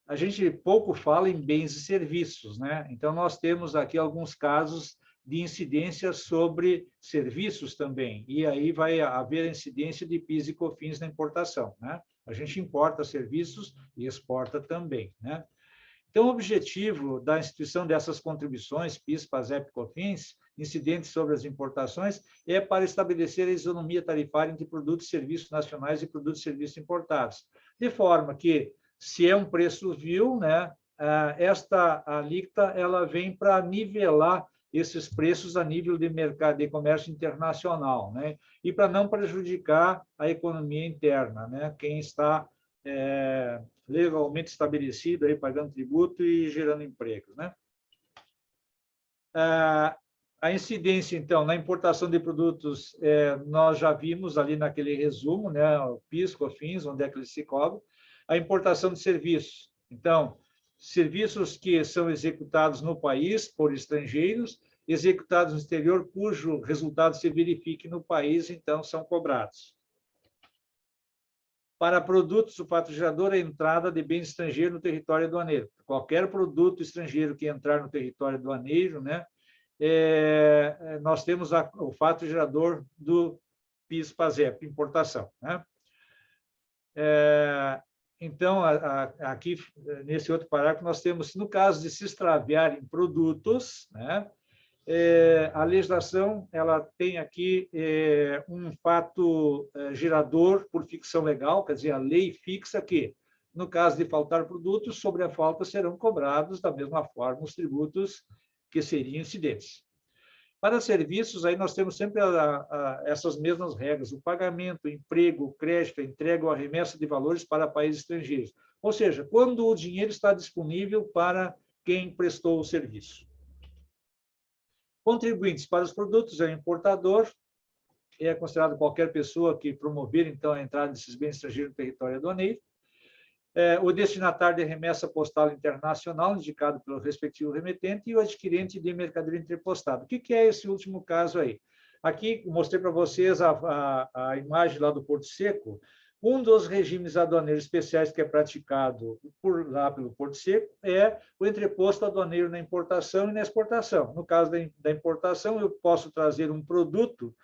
a gente pouco fala em bens e serviços, né? Então, nós temos aqui alguns casos de incidência sobre serviços também, e aí vai haver incidência de PIS e COFINS na importação, né? A gente importa serviços e exporta também, né? Então, o objetivo da instituição dessas contribuições, PIS, PASEP e COFINS, incidentes sobre as importações, é para estabelecer a isonomia tarifária entre produtos e serviços nacionais e produtos e serviços importados, de forma que, se é um preço vil, né, esta alíquota ela vem para nivelar esses preços a nível de mercado de comércio internacional, né? E para não prejudicar a economia interna, né? Quem está legalmente estabelecido, aí, pagando tributo e gerando empregos, né? A incidência, então, na importação de produtos, nós já vimos ali naquele resumo, né? O PIS, COFINS, onde é que eles se cobram. A importação de serviços. Então, serviços que são executados no país por estrangeiros, executados no exterior, cujo resultado se verifique no país, então, são cobrados. Para produtos, o fato gerador é a entrada de bens estrangeiros no território aduaneiro. Qualquer produto estrangeiro que entrar no território aduaneiro, né, nós temos o fato gerador do PIS/PASEP, importação, né? Então, aqui, nesse outro parágrafo, nós temos, no caso de se extraviarem produtos, né, a legislação ela tem aqui um fato gerador por ficção legal, quer dizer, a lei fixa que, no caso de faltar produtos, sobre a falta serão cobrados da mesma forma os tributos que seriam incidentes. Para serviços, aí nós temos sempre essas mesmas regras, o pagamento, o emprego, o crédito, a entrega ou a remessa de valores para países estrangeiros. Ou seja, quando o dinheiro está disponível para quem prestou o serviço. Contribuintes para os produtos é o importador, é considerado qualquer pessoa que promover, então, a entrada desses bens estrangeiros no território aduaneiro. O destinatário de remessa postal internacional, indicado pelo respectivo remetente, e o adquirente de mercadoria interpostada. O que é esse último caso aí? Aqui, mostrei para vocês a imagem lá do Porto Seco. Um dos regimes aduaneiros especiais que é praticado lá pelo Porto Seco é o entreposto aduaneiro na importação e na exportação. No caso da importação, eu posso trazer um produto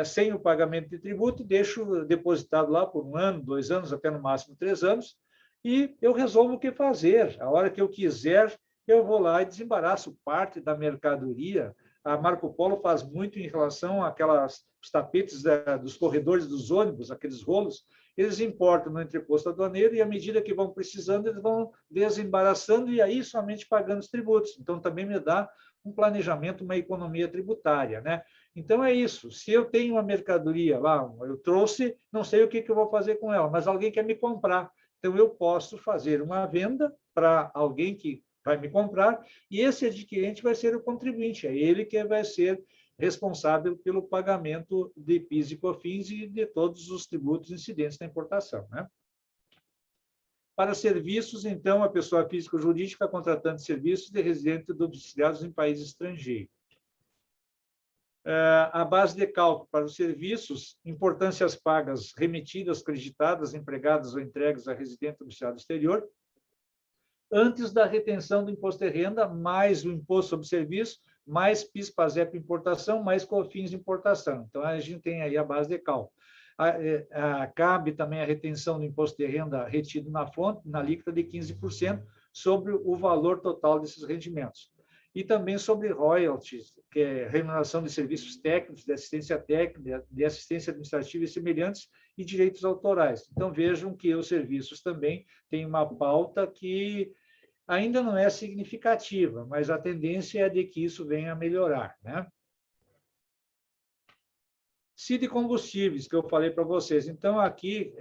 sem o pagamento de tributo, deixo depositado lá por 1 ano, 2 anos, até no máximo 3 anos, e eu resolvo o que fazer. A hora que eu quiser, eu vou lá e desembaraço parte da mercadoria. A Marco Polo faz muito em relação àqueles tapetes dos corredores dos ônibus, aqueles rolos, eles importam no entreposto aduaneiro e, à medida que vão precisando, eles vão desembaraçando e aí somente pagando os tributos. Então, também me dá um planejamento, uma economia tributária, né? Então, é isso. Se eu tenho uma mercadoria lá, eu trouxe, não sei o que eu vou fazer com ela, mas alguém quer me comprar. Então, eu posso fazer uma venda para alguém que vai me comprar, e esse adquirente vai ser o contribuinte, é ele que vai ser responsável pelo pagamento de PIS e COFINS e de todos os tributos incidentes na importação, né? Para serviços, então, a pessoa física ou jurídica contratante de serviços de residentes domiciliados em país estrangeiro. A base de cálculo para os serviços, importâncias pagas remetidas, creditadas, empregadas ou entregues a residente domiciliado exterior, antes da retenção do imposto de renda, mais o imposto sobre serviço, mais PIS, PASEP importação, mais COFINS importação. Então, a gente tem aí a base de cálculo. Cabe também a retenção do imposto de renda retido na fonte, na alíquota de 15%, sobre o valor total desses rendimentos. E também sobre royalties, que é remuneração de serviços técnicos, de assistência técnica, de assistência administrativa e semelhantes, e direitos autorais. Então, vejam que os serviços também têm uma pauta que ainda não é significativa, mas a tendência é de que isso venha a melhorar, né? CID combustíveis, que eu falei para vocês. Então, aqui,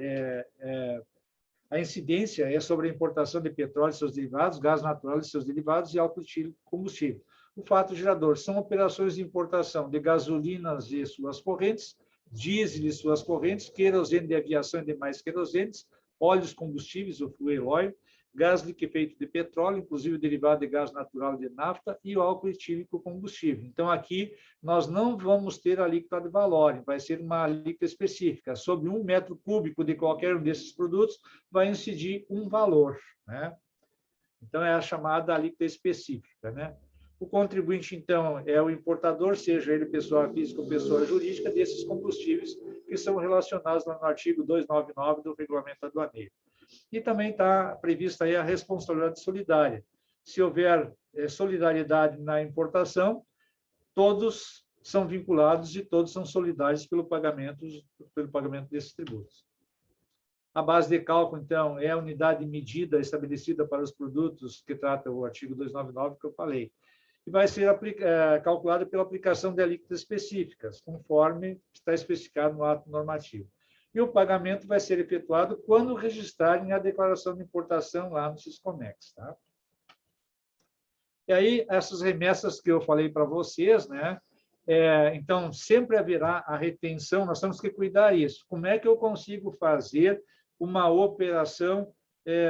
a incidência é sobre a importação de petróleo e seus derivados, gás natural e seus derivados e álcool etílico combustível. O fato gerador são operações de importação de gasolinas e suas correntes, diesel e suas correntes, querosene de aviação e demais querosenes, óleos combustíveis, o fuel oil, gás liquefeito de petróleo, inclusive derivado de gás natural e de nafta, e o álcool etílico combustível. Então, aqui, nós não vamos ter a alíquota de valor, vai ser uma alíquota específica. Sobre 1 metro cúbico de qualquer um desses produtos, vai incidir um valor, né? Então, é a chamada alíquota específica, né? O contribuinte, então, é o importador, seja ele pessoa física ou pessoa jurídica, desses combustíveis que são relacionados lá no artigo 299 do Regulamento Aduaneiro. E também está prevista aí a responsabilidade solidária. Se houver solidariedade na importação, todos são vinculados e todos são solidários pelo pagamento desses tributos. A base de cálculo, então, é a unidade de medida estabelecida para os produtos que trata o artigo 299 que eu falei. E vai ser calculada pela aplicação de alíquotas específicas, conforme está especificado no ato normativo. E o pagamento vai ser efetuado quando registrarem a declaração de importação lá no Siscomex, tá? E aí, essas remessas que eu falei para vocês, né? Então, sempre haverá a retenção, nós temos que cuidar disso. Como é que eu consigo fazer uma operação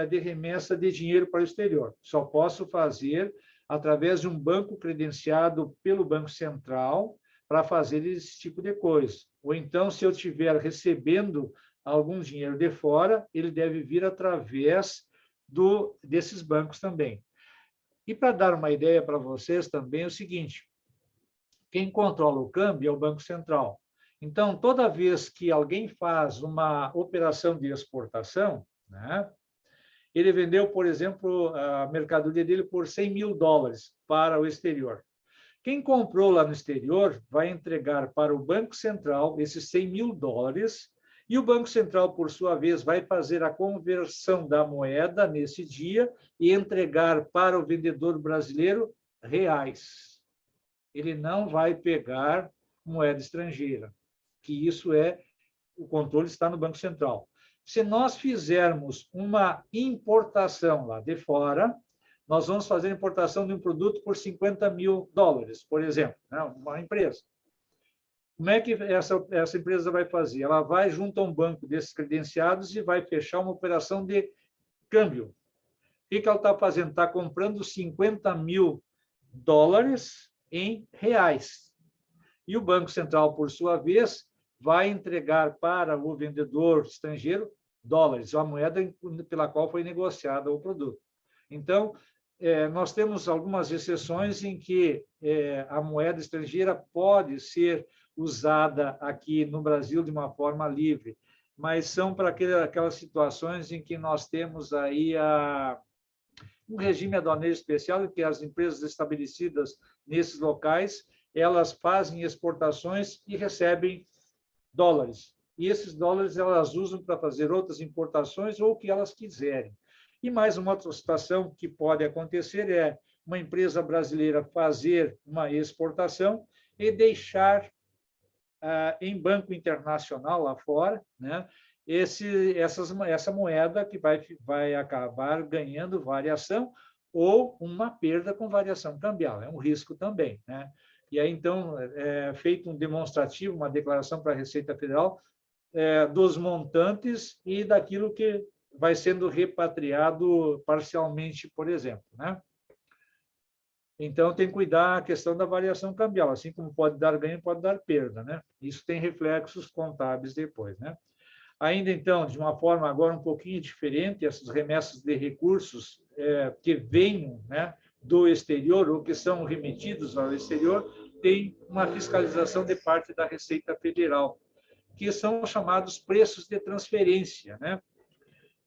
de remessa de dinheiro para o exterior? Só posso fazer através de um banco credenciado pelo Banco Central para fazer esse tipo de coisa. Ou então, se eu estiver recebendo algum dinheiro de fora, ele deve vir através desses bancos também. E para dar uma ideia para vocês também é o seguinte, quem controla o câmbio é o Banco Central. Então, toda vez que alguém faz uma operação de exportação, né, ele vendeu, por exemplo, a mercadoria dele por 100 mil dólares para o exterior. Quem comprou lá no exterior vai entregar para o Banco Central esses 100 mil dólares e o Banco Central, por sua vez, vai fazer a conversão da moeda nesse dia e entregar para o vendedor brasileiro reais. Ele não vai pegar moeda estrangeira, que isso o controle está no Banco Central. Se nós fizermos uma importação lá de fora, nós vamos fazer a importação de um produto por 50 mil dólares, por exemplo, né? Uma empresa. Como é que essa empresa vai fazer? Ela vai junto a um banco desses credenciados e vai fechar uma operação de câmbio. O que ela está fazendo? Está comprando 50 mil dólares em reais. E o Banco Central, por sua vez, vai entregar para o vendedor estrangeiro dólares, a moeda pela qual foi negociado o produto. Então, nós temos algumas exceções em que a moeda estrangeira pode ser usada aqui no Brasil de uma forma livre, mas são para aquelas situações em que nós temos aí um regime aduaneiro especial, em que as empresas estabelecidas nesses locais, elas fazem exportações e recebem dólares. E esses dólares elas usam para fazer outras importações ou o que elas quiserem. E mais uma outra situação que pode acontecer é uma empresa brasileira fazer uma exportação e deixar em banco internacional lá fora, né, essa moeda que vai acabar ganhando variação ou uma perda com variação cambial. É um risco também, né? E aí, então, é feito um demonstrativo, uma declaração para a Receita Federal dos montantes e daquilo que vai sendo repatriado parcialmente, por exemplo, né? Então, tem que cuidar a questão da variação cambial, assim como pode dar ganho, pode dar perda, né? Isso tem reflexos contábeis depois, né? Ainda, então, de uma forma agora um pouquinho diferente, essas remessas de recursos que venham, né, do exterior ou que são remetidos ao exterior, tem uma fiscalização de parte da Receita Federal, que são chamados preços de transferência, né?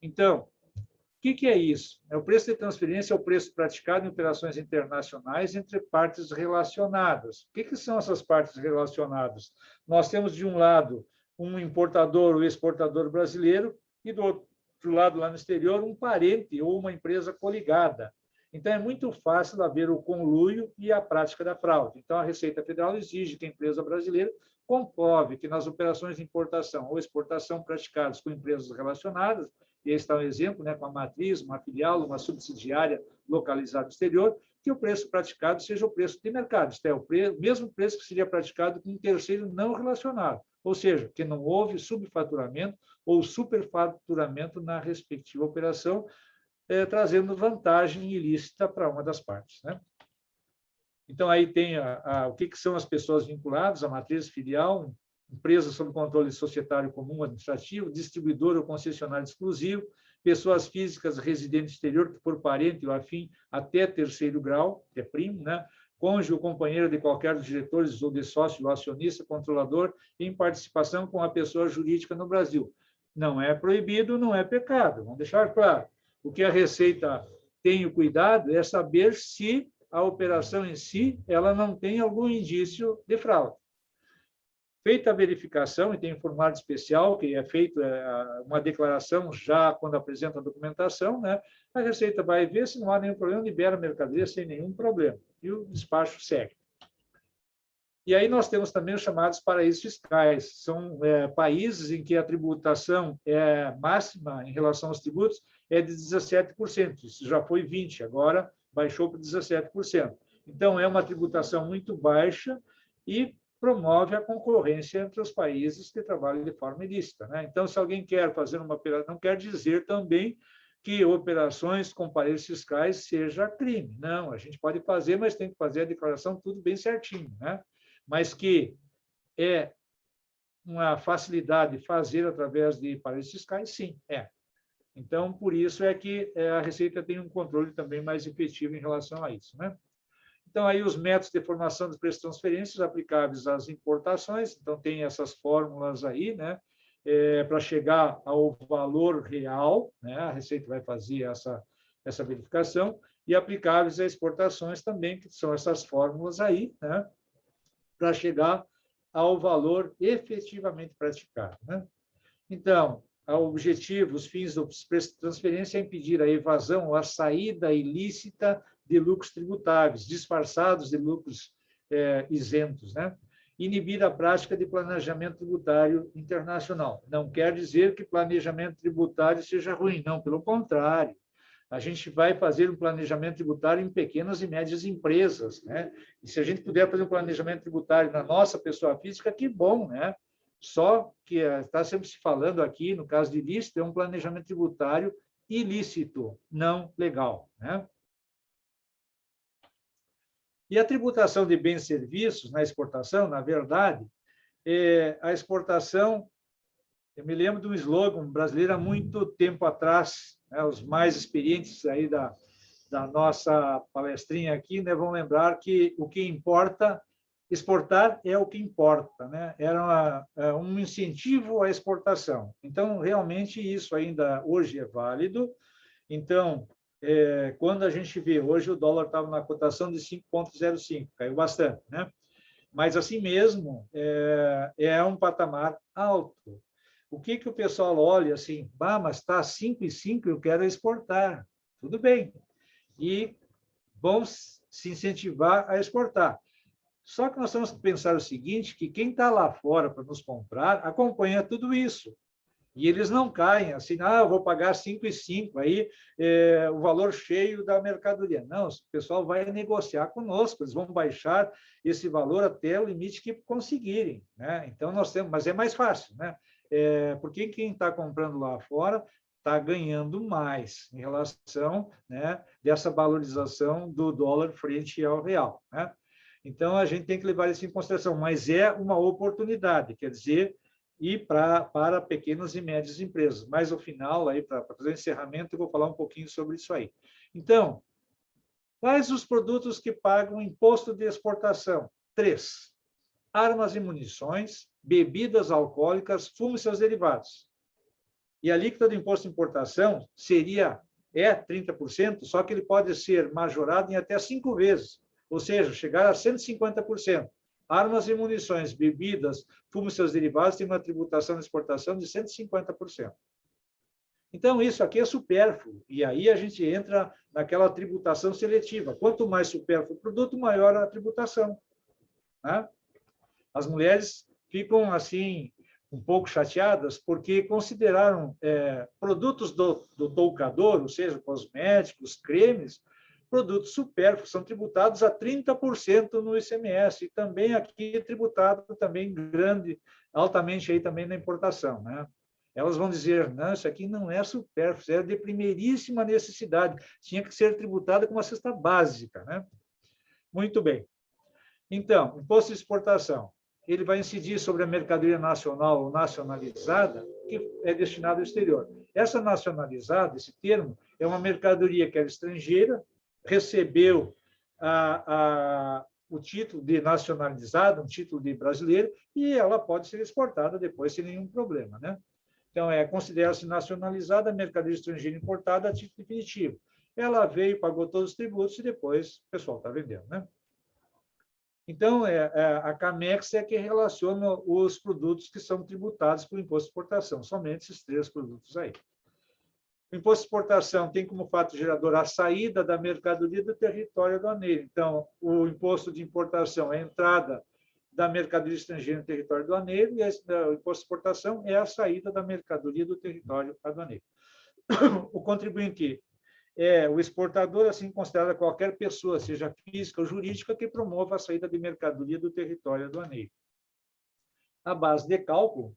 Então, o que é isso? O preço de transferência é o preço praticado em operações internacionais entre partes relacionadas. O que são essas partes relacionadas? Nós temos, de um lado, um importador ou exportador brasileiro e, do outro lado, lá no exterior, um parente ou uma empresa coligada. Então, é muito fácil haver o conluio e a prática da fraude. Então, a Receita Federal exige que a empresa brasileira comprove que nas operações de importação ou exportação praticadas com empresas relacionadas, e aí está um exemplo, né, com a matriz, uma filial, uma subsidiária localizada no exterior, que o preço praticado seja o preço de mercado, isto é, o mesmo preço que seria praticado com um terceiro não relacionado, ou seja, que não houve subfaturamento ou superfaturamento na respectiva operação, trazendo vantagem ilícita para uma das partes, né? Então, aí tem o que são as pessoas vinculadas, a matriz filial, empresa sob controle societário comum administrativo, distribuidor ou concessionário exclusivo, pessoas físicas residentes no exterior, que por parente ou afim até terceiro grau, que é primo, né? Cônjuge ou companheiro de qualquer dos diretores ou de sócio ou acionista, controlador, em participação com a pessoa jurídica no Brasil. Não é proibido, não é pecado, vamos deixar claro. O que a Receita tem o cuidado é saber se a operação em si ela não tem algum indício de fraude. Feita a verificação, e tem um formulário especial, que é feito uma declaração já quando apresenta a documentação, né? A Receita vai ver se não há nenhum problema, libera a mercadoria sem nenhum problema. E o despacho segue. E aí nós temos também os chamados paraísos fiscais. São países em que a tributação máxima em relação aos tributos é de 17%. Isso já foi 20%, agora baixou para 17%. Então, é uma tributação muito baixa e promove a concorrência entre os países que trabalham de forma ilícita, né? Então, se alguém quer fazer uma operação, não quer dizer também que operações com paraísos fiscais seja crime. Não, a gente pode fazer, mas tem que fazer a declaração tudo bem certinho, né? Mas que é uma facilidade fazer através de paraísos fiscais, sim, é. Então, por isso é que a Receita tem um controle também mais efetivo em relação a isso, né? Então, aí os métodos de formação dos preços de transferências aplicáveis às importações, então tem essas fórmulas aí, né? Para chegar ao valor real, né? A Receita vai fazer essa verificação, e aplicáveis a exportações também, que são essas fórmulas aí, né? Para chegar ao valor efetivamente praticado, né? Então, o objetivo, os fins dos preços de transferência é impedir a evasão ou a saída ilícita de lucros tributáveis, disfarçados de lucros isentos, né? Inibir a prática de planejamento tributário internacional. Não quer dizer que planejamento tributário seja ruim, não, pelo contrário. A gente vai fazer um planejamento tributário em pequenas e médias empresas, né? E se a gente puder fazer um planejamento tributário na nossa pessoa física, que bom, né? Só que está sempre se falando aqui, no caso de ilícito, é um planejamento tributário ilícito, não legal, né? E a tributação de bens e serviços na exportação, na verdade, a exportação, eu me lembro de um slogan brasileiro há muito tempo atrás, né, os mais experientes aí da nossa palestrinha aqui, né, vão lembrar que o que importa, exportar é o que importa, né? Era um incentivo à exportação. Então, realmente, isso ainda hoje é válido. Então, quando a gente vê, hoje o dólar estava na cotação de 5,05, caiu bastante, né? Mas, assim mesmo, é um patamar alto. O que o pessoal olha assim, mas está 5,5, eu quero exportar. Tudo bem. E vão se incentivar a exportar. Só que nós temos que pensar o seguinte, que quem está lá fora para nos comprar acompanha tudo isso. E eles não caem assim, eu vou pagar 5,5, aí o valor cheio da mercadoria. Não, o pessoal vai negociar conosco, eles vão baixar esse valor até o limite que conseguirem, né? Então, nós temos, mas é mais fácil, né? Porque quem está comprando lá fora está ganhando mais em relação, né, dessa valorização do dólar frente ao real, né? Então, a gente tem que levar isso em consideração, mas é uma oportunidade, quer dizer, e para pequenas e médias empresas. Mas, ao final, aí, para fazer o encerramento, eu vou falar um pouquinho sobre isso aí. Então, quais os produtos que pagam imposto de exportação? 3. Armas e munições, bebidas alcoólicas, fumo e seus derivados. E a alíquota do imposto de importação é 30%, só que ele pode ser majorado em até 5 vezes, ou seja, chegar a 150%. Armas e munições, bebidas, fumo e seus derivados têm uma tributação de exportação de 150%. Então, isso aqui é supérfluo, e aí a gente entra naquela tributação seletiva. Quanto mais supérfluo o produto, maior a tributação, né? As mulheres ficam, assim, um pouco chateadas, porque consideraram produtos do toucador, ou seja, cosméticos, cremes, produtos supérfluos, são tributados a 30% no ICMS, e também aqui é tributado também altamente aí também na importação, né? Elas vão dizer, não, isso aqui não é supérfluo, é de primeiríssima necessidade, tinha que ser tributado com uma cesta básica, né? Muito bem. Então, imposto de exportação, ele vai incidir sobre a mercadoria nacional ou nacionalizada, que é destinada ao exterior. Essa nacionalizada, esse termo, é uma mercadoria que era estrangeira, recebeu o título de nacionalizado, um título de brasileiro, e ela pode ser exportada depois sem nenhum problema, né? Então, considera-se nacionalizada a mercadoria estrangeira importada a título definitivo. Ela veio, pagou todos os tributos e depois o pessoal está vendendo, né? Então, a CAMEX é que relaciona os produtos que são tributados por imposto de exportação, somente esses 3 produtos aí. O imposto de exportação tem como fato gerador a saída da mercadoria do território aduaneiro. Então, o imposto de importação é a entrada da mercadoria estrangeira no território aduaneiro e o imposto de exportação é a saída da mercadoria do território aduaneiro. O contribuinte o exportador, assim considerado qualquer pessoa, seja física ou jurídica, que promova a saída de mercadoria do território aduaneiro. A base de cálculo,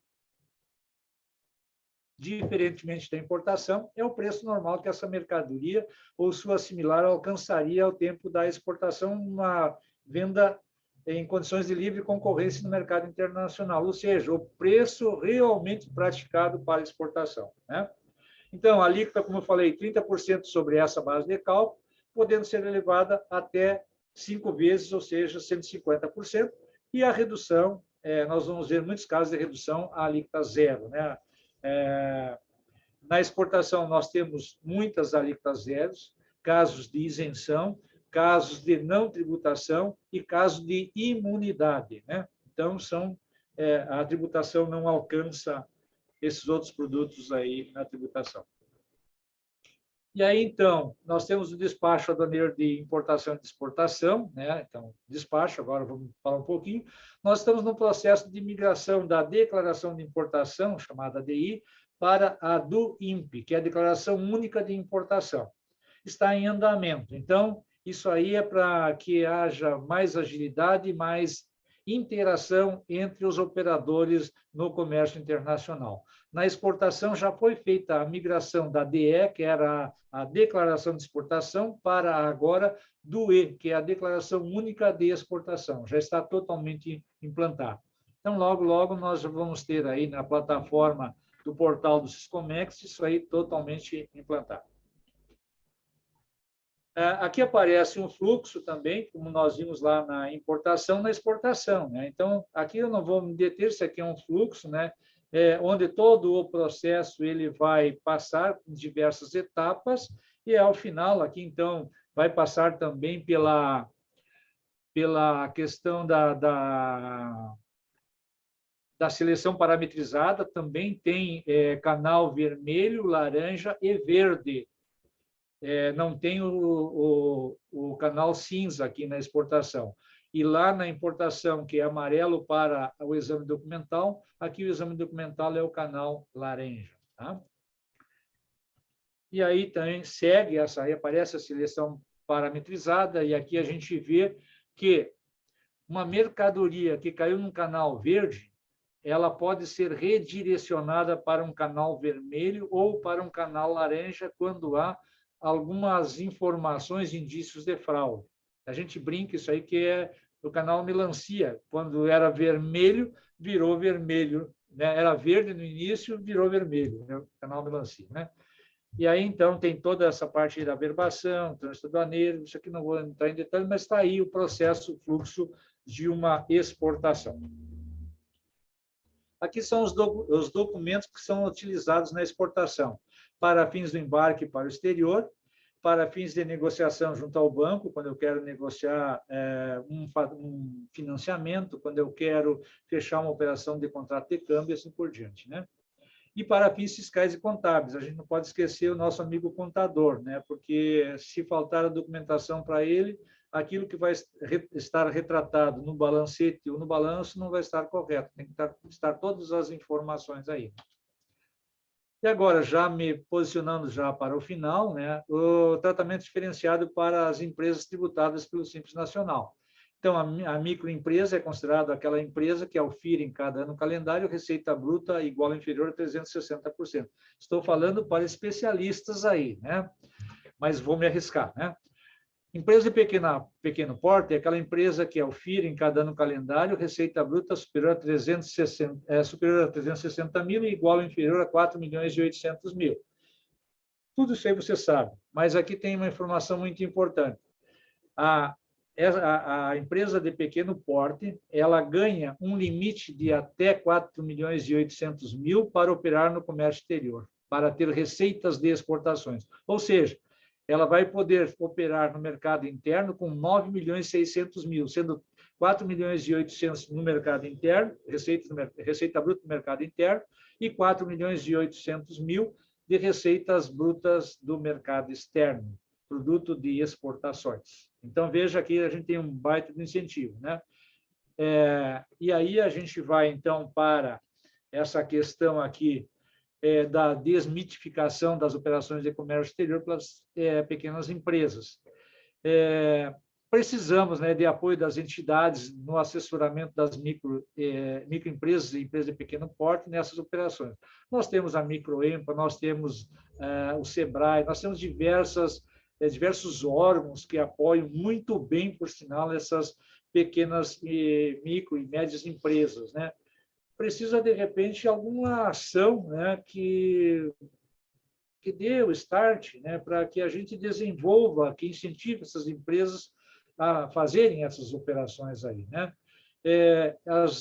diferentemente da importação, é o preço normal que essa mercadoria ou sua similar alcançaria ao tempo da exportação, uma venda em condições de livre concorrência no mercado internacional, ou seja, o preço realmente praticado para exportação, né? Então, a alíquota, como eu falei, 30% sobre essa base de cálculo, podendo ser elevada até 5 vezes, ou seja, 150%, e a redução, nós vamos ver muitos casos de redução à alíquota zero, né? Na exportação, nós temos muitas alíquotas zeros, casos de isenção, casos de não tributação e casos de imunidade, né? Então, a tributação não alcança esses outros produtos aí na tributação. E aí, então, nós temos o despacho aduaneiro de importação e de exportação, né? Então, despacho, agora vamos falar um pouquinho. Nós estamos no processo de migração da declaração de importação, chamada DI, para a do INPE, que é a Declaração Única de Importação. Está em andamento. Então, isso aí é para que haja mais agilidade e mais interação entre os operadores no comércio internacional. Na exportação já foi feita a migração da DE, que era a Declaração de Exportação, para agora do E, que é a Declaração Única de Exportação. Já está totalmente implantado. Então, logo, logo, nós vamos ter aí na plataforma do portal do Siscomex isso aí totalmente implantado. Aqui aparece um fluxo também, como nós vimos lá na importação, na exportação, né? Então, aqui eu não vou me deter, isso aqui é um fluxo, né? Onde todo o processo ele vai passar em diversas etapas e, ao final, aqui, então, vai passar também pela questão da seleção parametrizada, também tem canal vermelho, laranja e verde. não tem o canal cinza aqui na exportação. E lá na importação, que é amarelo para o exame documental, aqui o exame documental é o canal laranja. Tá? E aí também segue aí aparece a seleção parametrizada, e aqui a gente vê que uma mercadoria que caiu num canal verde, ela pode ser redirecionada para um canal vermelho ou para um canal laranja quando há algumas informações, indícios de fraude. A gente brinca isso aí que é o canal melancia. Quando era vermelho, virou vermelho. Né? Era verde no início, virou vermelho, né? O canal melancia. Né? E aí, então, tem toda essa parte da verbação, trânsito aduaneiro, isso aqui não vou entrar em detalhe, mas está aí o processo, o fluxo de uma exportação. Aqui são os documentos que são utilizados na exportação, para fins do embarque para o exterior, para fins de negociação junto ao banco, quando eu quero negociar um financiamento, quando eu quero fechar uma operação de contrato de câmbio e assim por diante, né? E para fins fiscais e contábeis. A gente não pode esquecer o nosso amigo contador, né? Porque se faltar a documentação para ele, aquilo que vai estar retratado no balancete ou no balanço não vai estar correto, tem que estar todas as informações aí. E agora, já me posicionando já para o final, né, o tratamento diferenciado para as empresas tributadas pelo Simples Nacional. Então, a microempresa é considerada aquela empresa que aufira em cada ano calendário receita bruta igual ou inferior a 360%. Estou falando para especialistas aí, né? Mas vou me arriscar, né? Empresa de pequeno porte é aquela empresa que aufira em cada ano calendário receita bruta superior a 360 mil e igual ou inferior a 4.800.000. Tudo isso aí você sabe, mas aqui tem uma informação muito importante. A empresa de pequeno porte, ela ganha um limite de até 4.800.000 para operar no comércio exterior, para ter receitas de exportações. Ou seja, ela vai poder operar no mercado interno com 9.600.000, sendo 4.800.000 no mercado interno, receita bruta do mercado interno, e 4.800.000 de receitas brutas do mercado externo, produto de exportações. Então, veja que a gente tem um baita de incentivo, né? E aí a gente vai, então, para essa questão aqui da desmitificação das operações de comércio exterior pelas pequenas empresas. Precisamos, né, de apoio das entidades no assessoramento das microempresas e empresas de pequeno porte nessas operações. Nós temos a Microempa, nós temos o SEBRAE, nós temos diversos órgãos que apoiam muito bem, por sinal, essas pequenas micro e médias empresas, né? Precisa, de repente, alguma ação, né, que dê o start, né, para que a gente desenvolva, que incentive essas empresas a fazerem essas operações aí, né?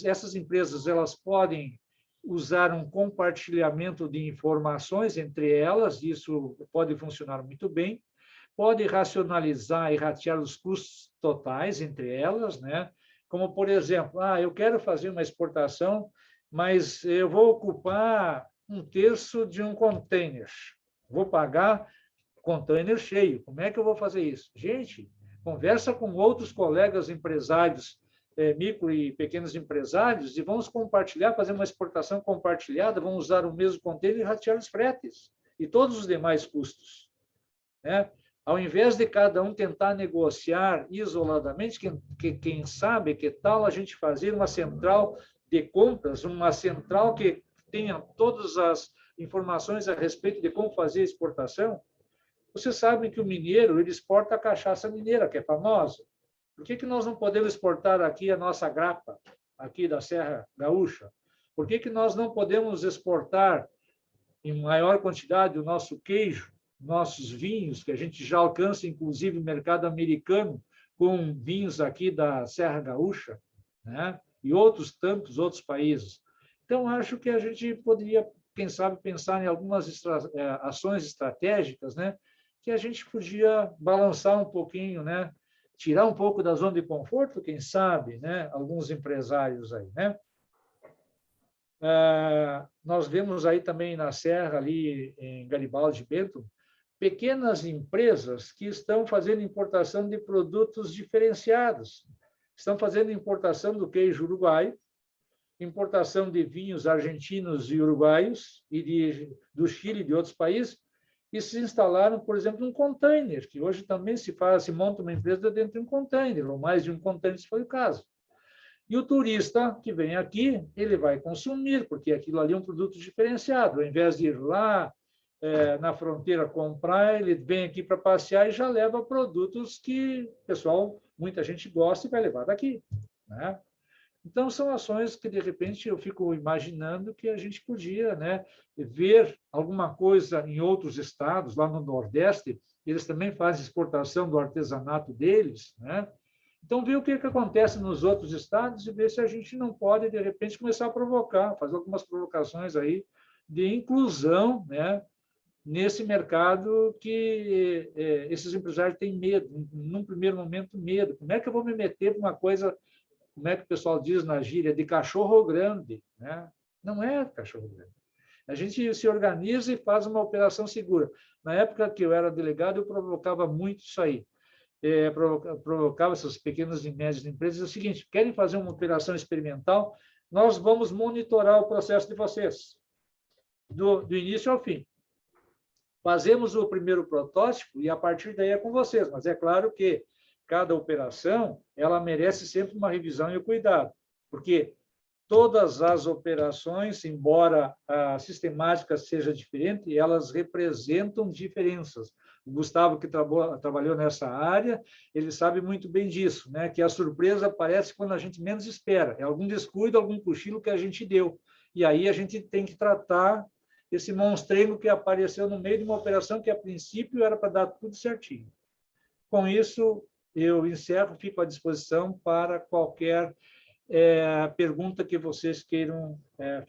Essas empresas, elas podem usar um compartilhamento de informações entre elas, isso pode funcionar muito bem, pode racionalizar e ratear os custos totais entre elas, né? Como, por exemplo, eu quero fazer uma exportação, mas eu vou ocupar 1/3 de um container. Vou pagar container cheio. Como é que eu vou fazer isso? Gente, conversa com outros colegas empresários, micro e pequenos empresários, e vamos compartilhar, fazer uma exportação compartilhada, vamos usar o mesmo container e ratear os fretes e todos os demais custos, né? Ao invés de cada um tentar negociar isoladamente, quem sabe que tal a gente fazer uma central de compras, uma central que tenha todas as informações a respeito de como fazer a exportação. Vocês sabem que o mineiro ele exporta a cachaça mineira, que é famosa. Por que nós não podemos exportar aqui a nossa grapa, aqui da Serra Gaúcha? Por que nós não podemos exportar em maior quantidade o nosso queijo, nossos vinhos, que a gente já alcança, inclusive, o mercado americano, com vinhos aqui da Serra Gaúcha, né? E tantos outros países. Então, acho que a gente poderia, quem sabe, pensar em algumas ações estratégicas, né? Que a gente podia balançar um pouquinho, né? Tirar um pouco da zona de conforto, quem sabe, né? Alguns empresários aí, né? Nós vemos aí também na Serra, ali em Garibaldi, Bento, pequenas empresas que estão fazendo importação de produtos diferenciados. Estão fazendo importação do queijo uruguaio, importação de vinhos argentinos e uruguaios, e do Chile e de outros países, e se instalaram, por exemplo, num container, que hoje também se monta uma empresa dentro de um container, ou mais de um container, se foi o caso. E o turista que vem aqui, ele vai consumir, porque aquilo ali é um produto diferenciado. Ao invés de ir lá na fronteira comprar, ele vem aqui para passear e já leva produtos que, pessoal, muita gente gosta e vai levar daqui, né? Então, são ações que, de repente, eu fico imaginando que a gente podia, né, ver alguma coisa em outros estados, lá no Nordeste, eles também fazem exportação do artesanato deles, né? Então, ver o que acontece nos outros estados e ver se a gente não pode, de repente, começar a provocar, fazer algumas provocações aí de inclusão, né, nesse mercado que esses empresários têm medo, num primeiro momento, medo. Como é que eu vou me meter para uma coisa, como é que o pessoal diz na gíria, de cachorro grande, né? Não é cachorro grande. A gente se organiza e faz uma operação segura. Na época que eu era delegado, eu provocava muito isso aí. Provocava essas pequenas e médias empresas. É o seguinte: querem fazer uma operação experimental? Nós vamos monitorar o processo de vocês, do início ao fim. Fazemos o primeiro protótipo e, a partir daí, é com vocês. Mas é claro que cada operação ela merece sempre uma revisão e um cuidado, porque todas as operações, embora a sistemática seja diferente, elas representam diferenças. O Gustavo, que trabalhou nessa área, ele sabe muito bem disso, né? Que a surpresa aparece quando a gente menos espera. É algum descuido, algum cochilo que a gente deu. E aí a gente tem que tratar esse monstrengo que apareceu no meio de uma operação que, a princípio, era para dar tudo certinho. Com isso, eu encerro, fico à disposição para qualquer pergunta que vocês queiram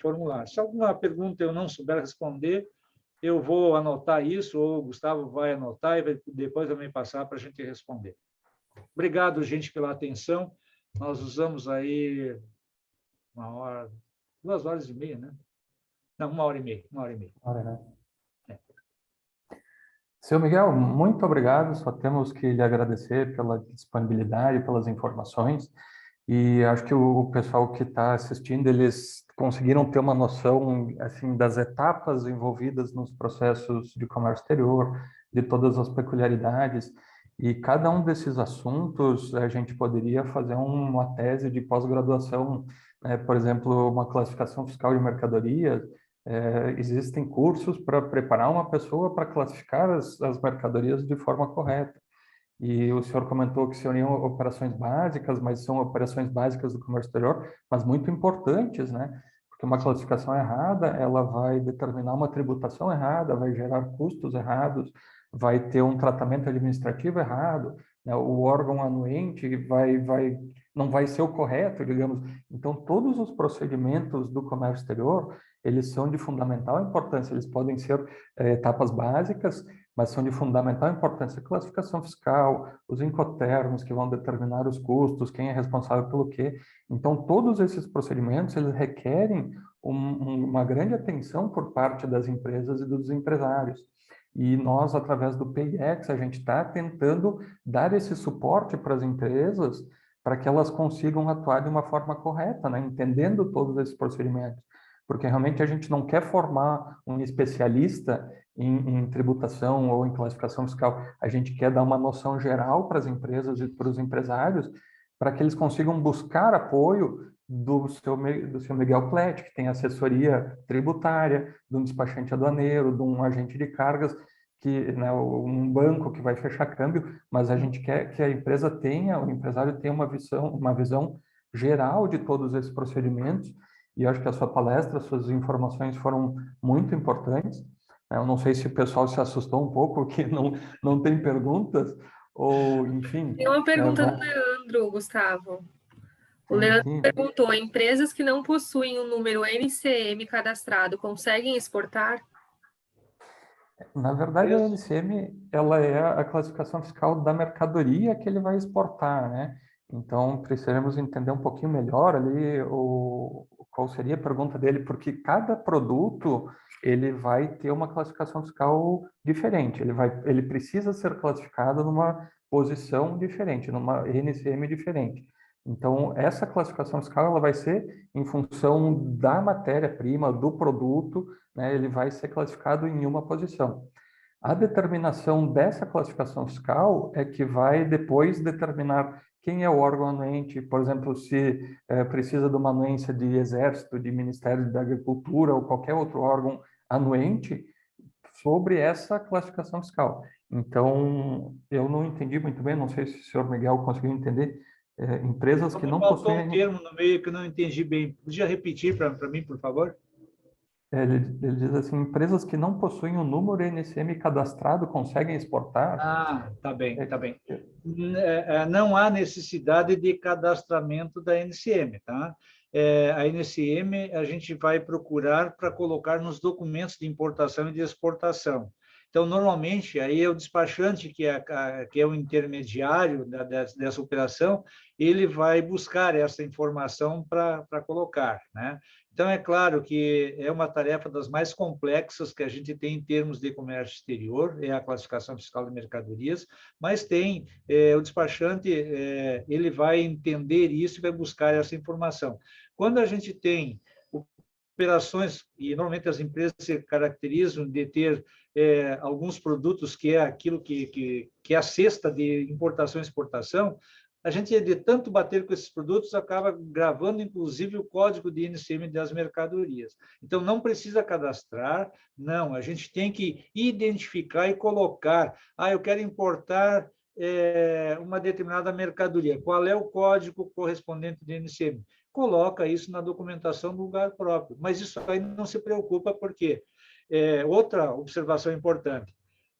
formular. Se alguma pergunta eu não souber responder, eu vou anotar isso, ou o Gustavo vai anotar e depois também passar para a gente responder. Obrigado, gente, pela atenção. Nós usamos aí 2 horas e meia, né? Não, 1h30. 1h30. Seu Miguel, muito obrigado. Só temos que lhe agradecer pela disponibilidade, pelas informações. E acho que o pessoal que está assistindo, eles conseguiram ter uma noção assim das etapas envolvidas nos processos de comércio exterior, de todas as peculiaridades. E cada um desses assuntos a gente poderia fazer uma tese de pós-graduação, né? Por exemplo, uma classificação fiscal de mercadorias. Existem cursos para preparar uma pessoa para classificar as mercadorias de forma correta. E o senhor comentou que seriam operações básicas, mas são operações básicas do comércio exterior, mas muito importantes, né? Porque uma classificação errada, ela vai determinar uma tributação errada, vai gerar custos errados, vai ter um tratamento administrativo errado, né? O órgão anuente não vai ser o correto, digamos. Então, todos os procedimentos do comércio exterior, eles são de fundamental importância. Eles podem ser etapas básicas, mas são de fundamental importância. Classificação fiscal, os incoterms que vão determinar os custos, quem é responsável pelo quê. Então, todos esses procedimentos, eles requerem uma grande atenção por parte das empresas e dos empresários. E nós, através do PIEX, a gente está tentando dar esse suporte para as empresas para que elas consigam atuar de uma forma correta, né? Entendendo todos esses procedimentos. Porque realmente a gente não quer formar um especialista em tributação ou em classificação fiscal. A gente quer dar uma noção geral para as empresas e para os empresários, para que eles consigam buscar apoio do seu Miguel Plett, que tem assessoria tributária, de um despachante aduaneiro, de um agente de cargas, né, um banco que vai fechar câmbio, mas a gente quer que a empresa tenha, o empresário tenha uma visão geral de todos esses procedimentos. E eu acho que a sua palestra, as suas informações foram muito importantes. Eu não sei se o pessoal se assustou um pouco, que não tem perguntas, ou, enfim... Tem uma pergunta do Leandro, Gustavo. O sim, Leandro sim. perguntou: empresas que não possuem um número NCM cadastrado conseguem exportar? Na verdade, a NCM, ela é a classificação fiscal da mercadoria que ele vai exportar, né? Então, precisamos entender um pouquinho melhor ali qual seria a pergunta dele, porque cada produto ele vai ter uma classificação fiscal diferente. Ele precisa ser classificado numa posição diferente, numa NCM diferente. Então, essa classificação fiscal ela vai ser em função da matéria-prima, do produto, né? Ele vai ser classificado em uma posição. A determinação dessa classificação fiscal é que vai depois determinar quem é o órgão anuente, por exemplo, se precisa de uma anuência de Exército, de Ministério da Agricultura ou qualquer outro órgão anuente sobre essa classificação fiscal. Então, eu não entendi muito bem, não sei se o senhor Miguel conseguiu entender, empresas que não Faltou possuem... um termo no meio que eu não entendi bem. Podia repetir para mim, por favor? Ele diz assim, empresas que não possuem o número NSM cadastrado conseguem exportar? Ah, tá bem, tá bem. Não há necessidade de cadastramento da NCM, tá? A NCM a gente vai procurar para colocar nos documentos de importação e de exportação. Então, normalmente, aí é o despachante, que é o intermediário dessa operação, ele vai buscar essa informação para colocar, né? Então, é claro que é uma tarefa das mais complexas que a gente tem em termos de comércio exterior, é a classificação fiscal de mercadorias, mas tem o despachante, ele vai entender isso e vai buscar essa informação. Quando a gente tem operações, e normalmente as empresas se caracterizam de ter alguns produtos que é aquilo que é a cesta de importação e exportação, a gente, de tanto bater com esses produtos, acaba gravando, inclusive, o código de NCM das mercadorias. Então, não precisa cadastrar, não. A gente tem que identificar e colocar. Eu quero importar uma determinada mercadoria. Qual é o código correspondente de NCM? Coloca isso na documentação do lugar próprio. Mas isso aí não se preocupa, porque outra observação importante.